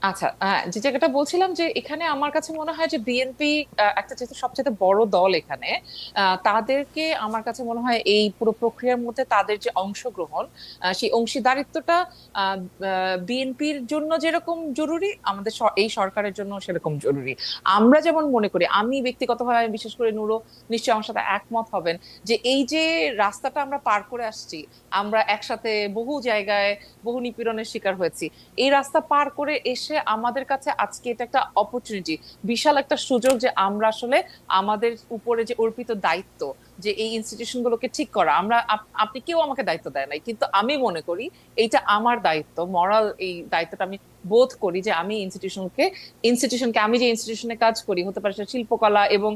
আচ্ছা, যে জায়গাটা বলছিলাম যে এখানে আমার কাছে মনে হয় যে বিএনপি একটা যেহেতু সবচেয়ে বড় দল এখানে, তাদেরকে আমার কাছে মনে হয় এই পুরো প্রক্রিয়ার মধ্যে তাদের যে অংশগ্রহণ, সেই অংশীদারিত্বটা বিএনপির জন্য যেরকম জরুরি, আমাদের এই সরকারের জন্য সেরকম জরুরি। আমরা যেমন মনে করি, আমি ব্যক্তিগতভাবে, আমি বিশেষ করে নুরো নিশ্চয়ই আমার সাথে একমত হবেন, যে এই যে রাস্তাটা আমরা পার করে আসছি, আমরা একসাথে বহু জায়গায় বহু নিপীড়নের শিকার হয়েছি, এই রাস্তা পার করে এসে আমাদের কাছে আজকে এটা একটা অপরচুনিটি, বিশাল একটা সুযোগ, যে আমরা আসলে আমাদের উপরে যে অর্পিত দায়িত্ব, যে এই ইনস্টিটিউশন গুলোকে ঠিক করা, আমরা আপনি কেউ আমাকে দায়িত্ব দেয় নাই, কিন্তু আমি মনে করি এইটা আমার দায়িত্ব, মরাল এই দায়িত্বটা আমি বোধ করি, যে আমি ইনস্টিটিউশনকে আমি যে ইনস্টিটিউশনে কাজ করি, হতে পারে সেটা শিল্পকলা এবং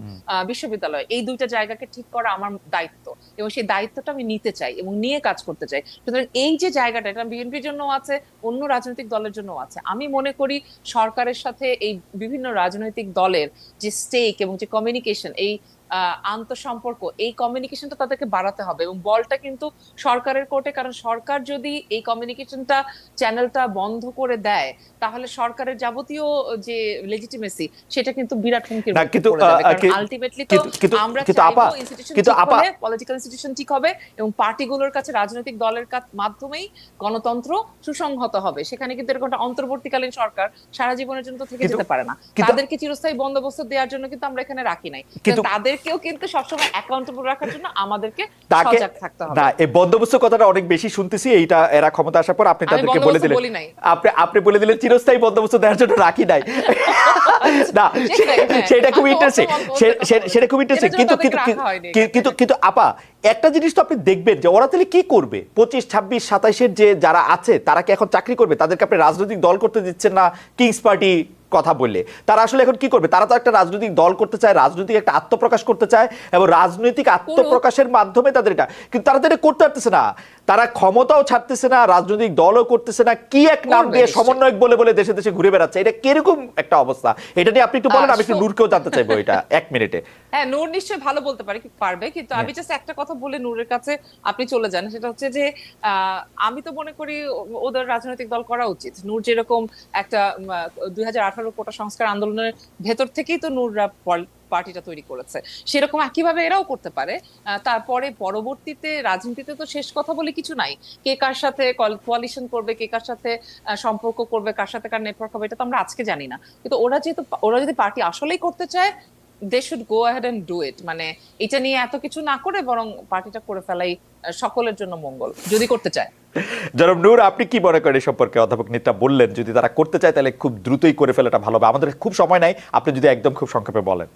বিশ্ববিদ্যালয়, এই দুইটা জায়গাকে ঠিক করা আমার দায়িত্ব, এবং সেই দায়িত্বটা আমি নিতে চাই এবং নিয়ে কাজ করতে চাই। সুতরাং এই যে জায়গাটা, এটা বিএনপির জন্য আছে, অন্য রাজনৈতিক দলের জন্য আছে। আমি মনে করি সরকারের সাথে এই বিভিন্ন রাজনৈতিক দলের যে স্টেক এবং যে কমিউনিকেশন, এই আন্তঃসম্পর্ক, এই কমিউনিকেশনটা তাদেরকে বাড়াতে হবে, এবং বলটা কিন্তু সরকারের কোর্টে। কারণ সরকার যদি এই কমিউনিকেশনটা, চ্যানেলটা বন্ধ করে দেয়, তাহলে সরকারের যাবতীয় যে লেজিটিমেসি, সেটা কিন্তু বিরাট হুমকির না মধ্যে কিন্তু পড়ে যাবে। কারণ আলটিমেটলি তো আমরা চাইবো ইনস্টিটিউশন ঠিক হলে, পলিটিক্যাল ইনস্টিটিউশন ঠিক হবে, এবং পার্টিগুলোর কাছে, রাজনৈতিক দলের মাধ্যমেই গণতন্ত্র সুসংহত হবে। সেখানে কিন্তু এরকম একটা অন্তর্বর্তীকালীন সরকার সারা জীবনের জন্য তো থেকে যেতে পারে না। তাদেরকে চিরস্থায়ী বন্দোবস্ত দেওয়ার জন্য কিন্তু আমরা এখানে রাখি নাই, কিন্তু তাদেরকেও কিন্তু সবসময় অ্যাকাউন্টেবল রাখার জন্য আমাদেরকে সজাগ থাকতে হবে। না, এই বন্দোবস্ত কথাটা অনেক বেশি শুনতেছি, এইটা এরা ক্ষমতা আসার পর আপনি তাদেরকে বলে দিলেন, আপনি বলে দিলেন চিরস্থায়ী বন্দোবস্ত দেওয়ার জন্য রাখি নাই। না, সেটা খুব ইন্টারেস্টিং, সেটা খুব ইন্টারেস্টিং। কিন্তু আপা, একটা জিনিস তো আপনি দেখবেন যে ওরা তাহলে কি করবে, 25, 26, 27-এর যে যারা আছে তারা কি এখন চাকরি করবে? তাদেরকে আপনি রাজনৈতিক দল করতে দিচ্ছেন না কিংস পার্টি কথা বললে, তারা আসলে এখন কি করবে? তারা তো একটা রাজনৈতিক দল করতে চায়, রাজনৈতিক একটা আত্মপ্রকাশ করতে চায়, এবং রাজনৈতিক আত্মপ্রকাশের মাধ্যমে তাদের এটা, কিন্তু তারা তো এটা করতে পারতেছে না, তারা ক্ষমতাও ছাড়তেছে না, রাজনৈতিক দলও করতেছে না, কি এক নাম দিয়ে সমন্বয়ক বলে বলে দেশে দেশে ঘুরে বেড়াচ্ছে। এটা কিরকম একটা অবস্থা, এটা নিয়ে আপনি একটু বলেন, আমি একটু নূরকেও জানতে চাইবো এটা 1 মিনিটে। হ্যাঁ, নূর নিশ্চয়ই ভালো বলতে পারবে, কিন্তু আমি জাস্ট একটা কথা বলে নূরের কাছে আপনি চলে যান। সেটা হচ্ছে যে আমি তো মনে করি ওদের রাজনৈতিক দল করা উচিত। নূর যেরকম একটা 2018 কোটা সংস্কার আন্দোলনের ভেতর থেকেই তো নূররা পার্টিটা তৈরি করেছে, সেরকম একইভাবে এরাও করতে পারে। তারপরে পরবর্তীতে রাজনীতিতে তো শেষ কথা বলে কিছু নাই, কে কার সাথে কোয়ালিশন করবে, কে কার সাথে সম্পর্ক করবে, কার সাথে কার নেটওয়ার্ক হবে, এটা তো আমরা আজকে জানি না। কিন্তু ওরা যদি পার্টি আসলেই করতে চায়, they should go ahead and do it. মানে এটা নিয়ে এত কিছু না করে বরং পার্টিটা করে ফেলাই সকলের জন্য মঙ্গল, যদি করতে চায়। জনাব নূর, আপনি কি মনে করেন এই সম্পর্কে? অধ্যাপক নিত্যা বললেন যদি তারা করতে চায় তাহলে খুব দ্রুতই করে ফেলাটা ভালো হবে। আমাদের খুব সময় নাই, আপনি যদি একদম খুব সংক্ষেপে বলেন।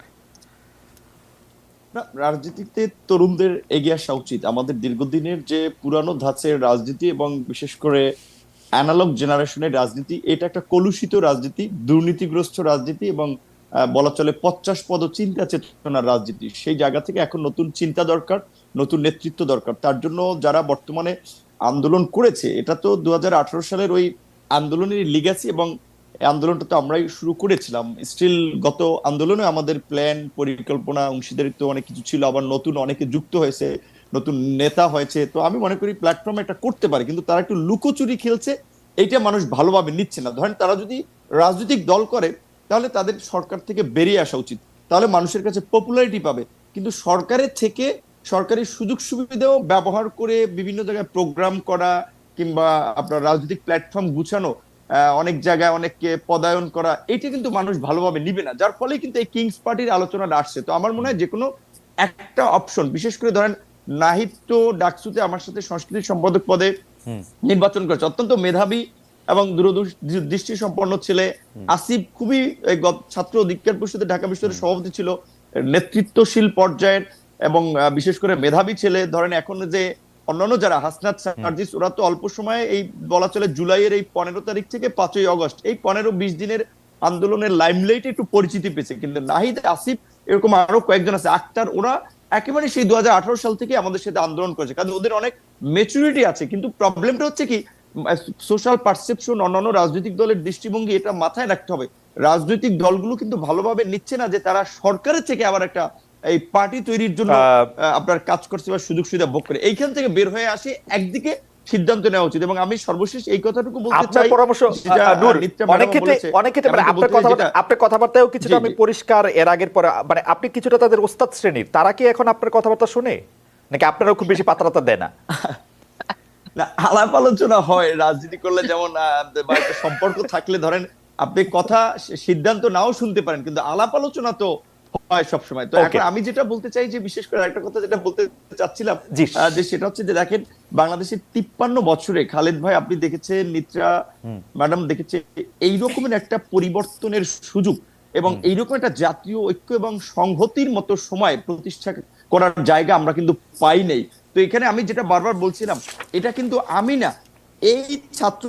না, রাজনীতিতে তরুণদের এগিয়ে আসা উচিত। আমাদের দীর্ঘদিনের যে পুরানো ধাঁচের রাজনীতি এবং বিশেষ করে অ্যানালগ জেনারেশনের রাজনীতি, এটা একটা কলুষিত রাজনীতি, দুর্নীতিগ্রস্ত রাজনীতি, এবং বলা চলে পশ্চাৎপদ চিন্তা চেতনার রাজনীতি। সেই জায়গা থেকে এখন নতুন চিন্তা দরকার, নতুন নেতৃত্ব দরকার। তার জন্য যারা বর্তমানে আন্দোলন করেছে, এটা তো 2018 সালের ওই আন্দোলনের লিগ্যাসি, এবং আন্দোলনটা তো আমরাই শুরু করেছিলাম। স্টিল গত আন্দোলনে আমাদের প্ল্যান, পরিকল্পনা, অংশীদারিত্ব অনেক কিছু ছিল, আবার নতুন অনেকে যুক্ত হয়েছে, নতুন নেতা হয়েছে। তো আমি মনে করি প্ল্যাটফর্মে এটা করতে পারে, কিন্তু তারা একটু লুকোচুরি খেলছে, এইটা মানুষ ভালোভাবে নিচ্ছে না। ধরেন তারা যদি রাজনৈতিক দল করে, তাহলে তাদের সরকার থেকে বেরিয়ে আসা উচিত, তাহলে মানুষের কাছে পপুলারিটি পাবে। কিন্তু সরকারের থেকে সরকারি সুযোগ সুবিধাও ব্যবহার করে বিভিন্ন জায়গায় প্রোগ্রাম করা, কিংবা আপনার রাজনৈতিক প্ল্যাটফর্ম গুছানো, অনেক জায়গায় অনেককে পদায়ন করা, এটা কিন্তু মানুষ ভালোভাবে নিবে না। যার ফলে কিন্তু এই কিংস পার্টির আলোচনাটা আসছে। তো আমার মনে হয় যে কোনো একটা অপশন, বিশেষ করে ধরেন নাহিদ তো ডাকসুতে আমার সাথে সংস্কৃতি সম্পাদক পদে নির্বাচন করেছে, অত্যন্ত মেধাবী এবং দূরদৃষ্টি সম্পন্ন ছেলে। আসিফ খুবই ছাত্র অধিকার পরিষদের ঢাকা বিশ্ববিদ্যালয়ের সভাপতি ছিল, নেতৃত্বশীল পর্যায়ের এবং বিশেষ করে মেধাবী ছেলে। ধরেন এখন যে অন্যান্য যারা হাসনাত সার্জিস, ওরা তো অল্প সময়ে, এই বলা চলে জুলাইয়ের এই 15 তারিখ থেকে 5ই আগস্ট, এই 15-20 দিনের আন্দোলনের লাইমলাইটে একটু পরিচিতি পেয়েছে। কিন্তু নাহিদ, আসিফ, এরকম আরো কয়েকজন আছে, আক্তার, ওরা একেবারে সেই 2018 সাল থেকে আমাদের সাথে আন্দোলন করেছে, কারণ ওদের অনেক ম্যাচুরিটি আছে। কিন্তু প্রবলেমটা হচ্ছে কি, সোশ্যাল পারসেপশন, অন্যান্য রাজনৈতিক দলের দৃষ্টিভঙ্গি, এটা মাথায় রাখতে হবে। রাজনৈতিক দলগুলো কিন্তু ভালোভাবে নিচ্ছে না যে তারা সরকারের থেকে আবার একটা এই পার্টি তৈরির জন্য আপনার কাজ করছে বা সুযোগ সুবিধা ভোগ করে। এইখান থেকে বের হয়ে আসে একদিকে সিদ্ধান্ত নেওয়া উচিত। এবং আমি সর্বশেষ এই কথাটুকু বলতে আপনার চাই, পরামর্শ যেটা নূর, নিত্রা অনেক ম্যাডাম ক্ষেত্রে বলেছে, অনেক ক্ষেত্রে আমি মানে তো আপনার বলতে চাই কথা, যেটা আপনার কথাবার্তাও কিছুটা জি আমি জি পরিষ্কার এর আগের পরে মানে আপনি কিছুটা তাদের ওস্তাদ শ্রেণীর, তারা কি এখন আপনার কথাবার্তা শুনে নাকি আপনারাও খুব বেশি পাত্রতা দেয় না? না, আলাপ আলোচনা হয় রাজনীতি করলে, যেমন বা একটা সম্পর্ক থাকলে ধরেন আপনি কথা সিদ্ধান্ত নাও শুনতে পারেন, কিন্তু আলাপ আলোচনা তো হয় সবসময়। তো ওকে, এখন আমি যেটা বলতে চাই যে বিশেষ করে একটা কথা যেটা বলতে চাচ্ছিলাম, জি। যে সেটা হচ্ছে যে দেখেন, বাংলাদেশের 53 বছরে খালেদ ভাই আপনি দেখেছেন, নিত্রা হুম, ম্যাডাম দেখেছে এই রকমের একটা পরিবর্তনের সুযোগ এবং হুম। এইরকম একটা জাতীয় ঐক্য এবং সংহতির মতো সময় প্রতিষ্ঠা করার জায়গা আমরা কিন্তু পাই নাই। তো এখানে আমি যেটা বারবার বলছিলাম, এটা কিন্তু আমি না, এই ছাত্র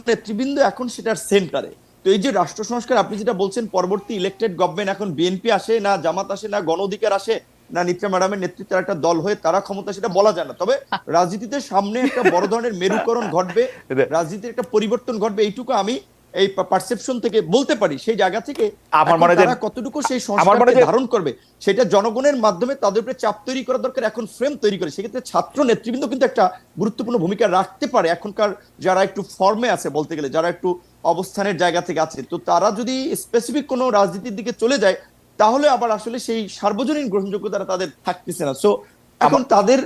নেতৃবৃন্দ এখন সেটার সেন্টারে। তো এই যে রাষ্ট্র সংস্কার আপনি যেটা বলছেন, পরবর্তী ইলেক্টেড গভর্নমেন্ট, এখন বিএনপি আসে না জামাত আসে না গণ অধিকার আসে না নিত্রা ম্যাডামের নেতৃত্বের একটা দল হয়ে তারা ক্ষমতা, সেটা বলা যায় না। তবে রাজনীতিতে সামনে একটা বড় ধরনের মেরুকরণ ঘটবে, রাজনীতির একটা পরিবর্তন ঘটবে, এইটুকু আমি এই পারসেপশন থেকে বলতে পারি। সেই জায়গা থেকে আমার এখন মনে হয় তারা যে কতটুকু সেই আমার মনে সংস্কারকে হয় যে ধারণ করবে সেটা জনগণের মাধ্যমে তাদের উপরে চাপ তৈরি করা দরকার, এখন ফ্রেম তৈরি করে। সেক্ষেত্রে ছাত্র নেতৃবৃন্দ কিন্তু একটা গুরুত্বপূর্ণ ভূমিকা রাখতে পারে। এখনকার যারা একটু ফর্মে আছে বলতে গেলে, যারা একটু অবস্থানের জায়গা থেকে আছে, তো তারা যদি স্পেসিফিক কোনো রাজনীতির দিকে চলে যায়, তাহলে আবার আসলে সেই সার্বজনীন গ্রহণযোগ্যতা তাদের থাকতেছে না। সো এখন তাদের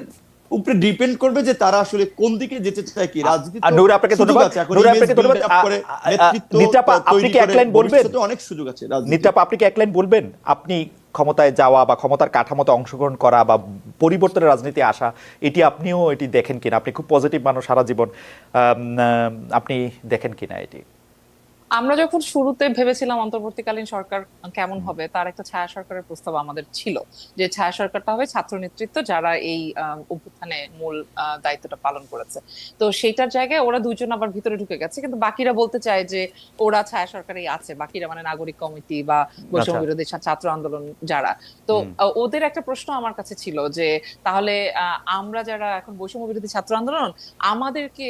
উপরে ডিপেন্ড করবে যে তারা আসলে কোন দিকে যেতে চায়। কি রাজনীতি তো নূর আপনাকে সুযোগ ধন্যবাদ, আছে, এখন নূর ইমেজ আপনাকে ধন্যবাদ। বিল্ড আপ করে নেতৃত্ব নিতাপা আপনি তৈরি কি এক করে, লাইন বলবেন? ভবিষ্যতে অনেক সুযোগ আছে রাজনীতি। নিতাপা আপনি কি এক লাইন বলবেন? আপনি ক্ষমতায় যাওয়া বা ক্ষমতার কাঠামোতে অংশগ্রহণ করা বা পরিবর্তনের রাজনীতি আসা, এটি আপনিও এটি দেখেন কিনা? আপনি খুব পজিটিভ মানুষ সারা জীবন, আপনি দেখেন কিনা এটি? আমরা যখন শুরুতে ভেবেছিলাম অন্তর্বর্তীকালীন সরকার কেমন হবে, তার একটা ছায়া সরকারের প্রস্তাব আমাদের ছিল, যে ছায়া সরকারটা হবে ছাত্র নেতৃত্ব যারা এই অভ্যুত্থানে মূল দায়িত্বটা পালন করেছে। তো সেইটার জায়গায় ওরা দুইজন আবার ভিতরে ঢুকে গেছে, কিন্তু বাকিরা বলতে চায় যে ওরা ছায়া সরকারেই আছে, বাকিরা মানে নাগরিক কমিটি বা বৈষম্য আচ্ছা। বিরোধী ছাত্র আন্দোলন যারা। তো হুম, ওদের একটা প্রশ্ন আমার কাছে ছিল যে তাহলে আমরা যারা এখন বৈষম্য বিরোধী ছাত্র আন্দোলন, আমাদেরকে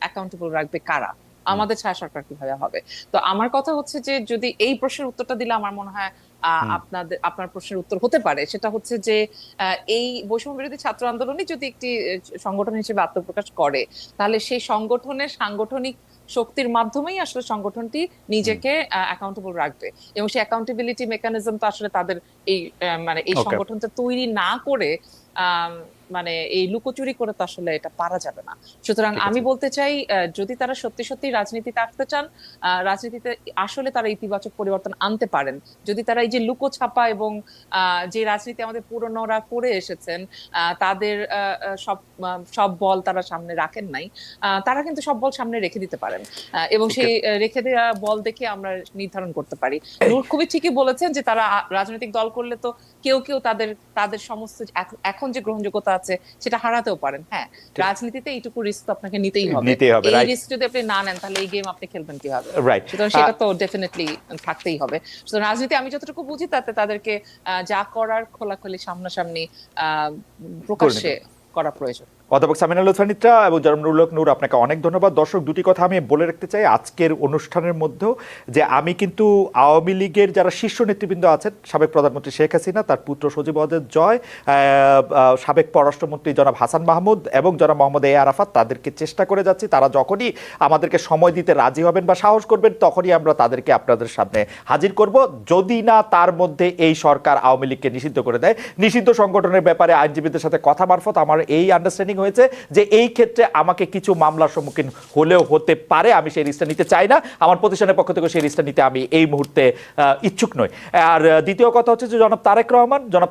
অ্যাকাউন্টেবল রাখবে কারা, হুম, আমাদের ছায়া সরকার কিভাবে হবে? তো আমার কথা হচ্ছে যে যদি এই প্রশ্নের উত্তরটা দিলে আমার মনে হয় হুম। আপনার প্রশ্নের উত্তর হতে পারে, সেটা হচ্ছে যে এই বৈষম্য বিরোধী ছাত্র আন্দোলনই যদি একটি সংগঠন হিসেবে আত্মপ্রকাশ করে, তাহলে সেই সংগঠনের সাংগঠনিক শক্তির মাধ্যমেই আসলে সংগঠনটি নিজেকে অ্যাকাউন্টেবল রাখবে। এবং সেই অ্যাকাউন্টেবিলিটি মেকানিজম তো আসলে তাদের এই মানে এই ওকে, সংগঠনটা তৈরি না করে আহ মানে এই লুকোচুরি করে তো আসলে এটা পারা যাবে না। সুতরাং ঠিক আমি আছে। বলতে চাই, যদি তারা সত্যি সত্যি রাজনীতিতে আসতে চান, রাজনীতিতে আসলে তারা ইতিবাচক পরিবর্তন আনতে পারেন, যদি তারা এই যে লুকোছাপা এবং যে রাজনীতি আমাদের পুরনোরা করে এসেছেন, তাদের সব বল তারা সামনে রাখেন নাই, তারা কিন্তু সব বল সামনে রেখে দিতে পারেন। এবং ওকে, সেই রেখে দেওয়া বল দেখে আমরা নির্ধারণ করতে পারি। নূর খুবই ঠিকই বলেছেন যে তারা রাজনৈতিক দল করলে তো কেউ কেউ তাদের তাদের সমস্ত এখন যে গ্রহণযোগ্যতা আছে সেটা হারাতেও পারেন। হ্যাঁ, রাজনীতিতে এইটুকু রিস্ক তো আপনাকে নিতেই হবে। নিতেই হবে, এই রাইট, রিস্ক যদি আপনি না নেন, তাহলে এই গেম আপনি খেলবেন কিভাবে? রাইট। সুতরাং সেটা তো ডেফিনেটলি থাকতেই হবে। সুতরাং রাজনীতি আমি যতটুকু বুঝি তাতে তাদেরকে যা করার খোলাখুলি সামনাসামনি প্রকাশ্যে করা প্রয়োজন। অধ্যাপক সামিনা লুৎফা নিত্রা এবং জনাব নুরুল হক নূর, আপনাকে অনেক ধন্যবাদ। দর্শক, দুটি কথা আমি বলে রাখতে চাই আজকের অনুষ্ঠানের মধ্যেও, যে আমি কিন্তু আওয়ামী লীগের যারা শীর্ষ নেতৃবৃন্দ আছেন, সাবেক প্রধানমন্ত্রী শেখ হাসিনা, তার পুত্র সজীব ওয়াজেদ জয়, সাবেক পররাষ্ট্রমন্ত্রী জনাব হাসান মাহমুদ এবং জনাব মোহাম্মদ এ আরাফাত, তাদেরকে চেষ্টা করে যাচ্ছি, তারা যখনই আমাদেরকে সময় দিতে রাজি হবেন বা সাহস করবেন, তখনই আমরা তাদেরকে আপনাদের সামনে হাজির করব। যদি না তার মধ্যে এই সরকার আওয়ামী লীগকে নিষিদ্ধ করে দেয়, নিষিদ্ধ সংগঠনের ব্যাপারে আইনজীবীদের সাথে কথা মারফত আমার এই আন্ডারস্ট্যান্ডিং হয়েছে যে এই ক্ষেত্রে আমাকে কিছু মামলার সম্মুখীন হলেও হতে পারে, আমি সেই রিস্কটা নিতে চাই না। আমার প্রতিষ্ঠানের পক্ষ থেকে সেই রিস্কটা নিতে আমি এই মুহূর্তে ইচ্ছুক নই। আর দ্বিতীয় কথা হচ্ছে যে জনাব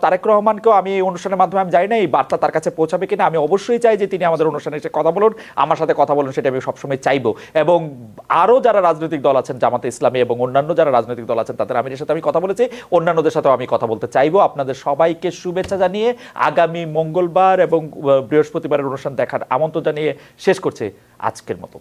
তারেক রহমানকেও আমি এই অনুষ্ঠানের মাধ্যমে, আমি জানি না এই বার্তা তার কাছে পৌঁছাবে কিনা, আমি অবশ্যই চাই যে তিনি আমাদের অনুষ্ঠানে এসে কথা বলুন, আমার সাথে কথা বলুন, সেটা আমি সবসময় চাইবো। এবং আরও যারা রাজনৈতিক দল আছেন, জামাতে ইসলামী এবং অন্যান্য যারা রাজনৈতিক দল আছেন, তাদের আমিরের সাথে আমি কথা বলেছি, অন্যান্যদের সাথেও আমি কথা বলতে চাইবো। আপনাদের সবাইকে শুভেচ্ছা জানিয়ে আগামী মঙ্গলবার এবং বৃহস্পতিবারের অনুষ্ঠান দেখার আমন্ত্রণ জানিয়ে শেষ করছে আজকের মতো।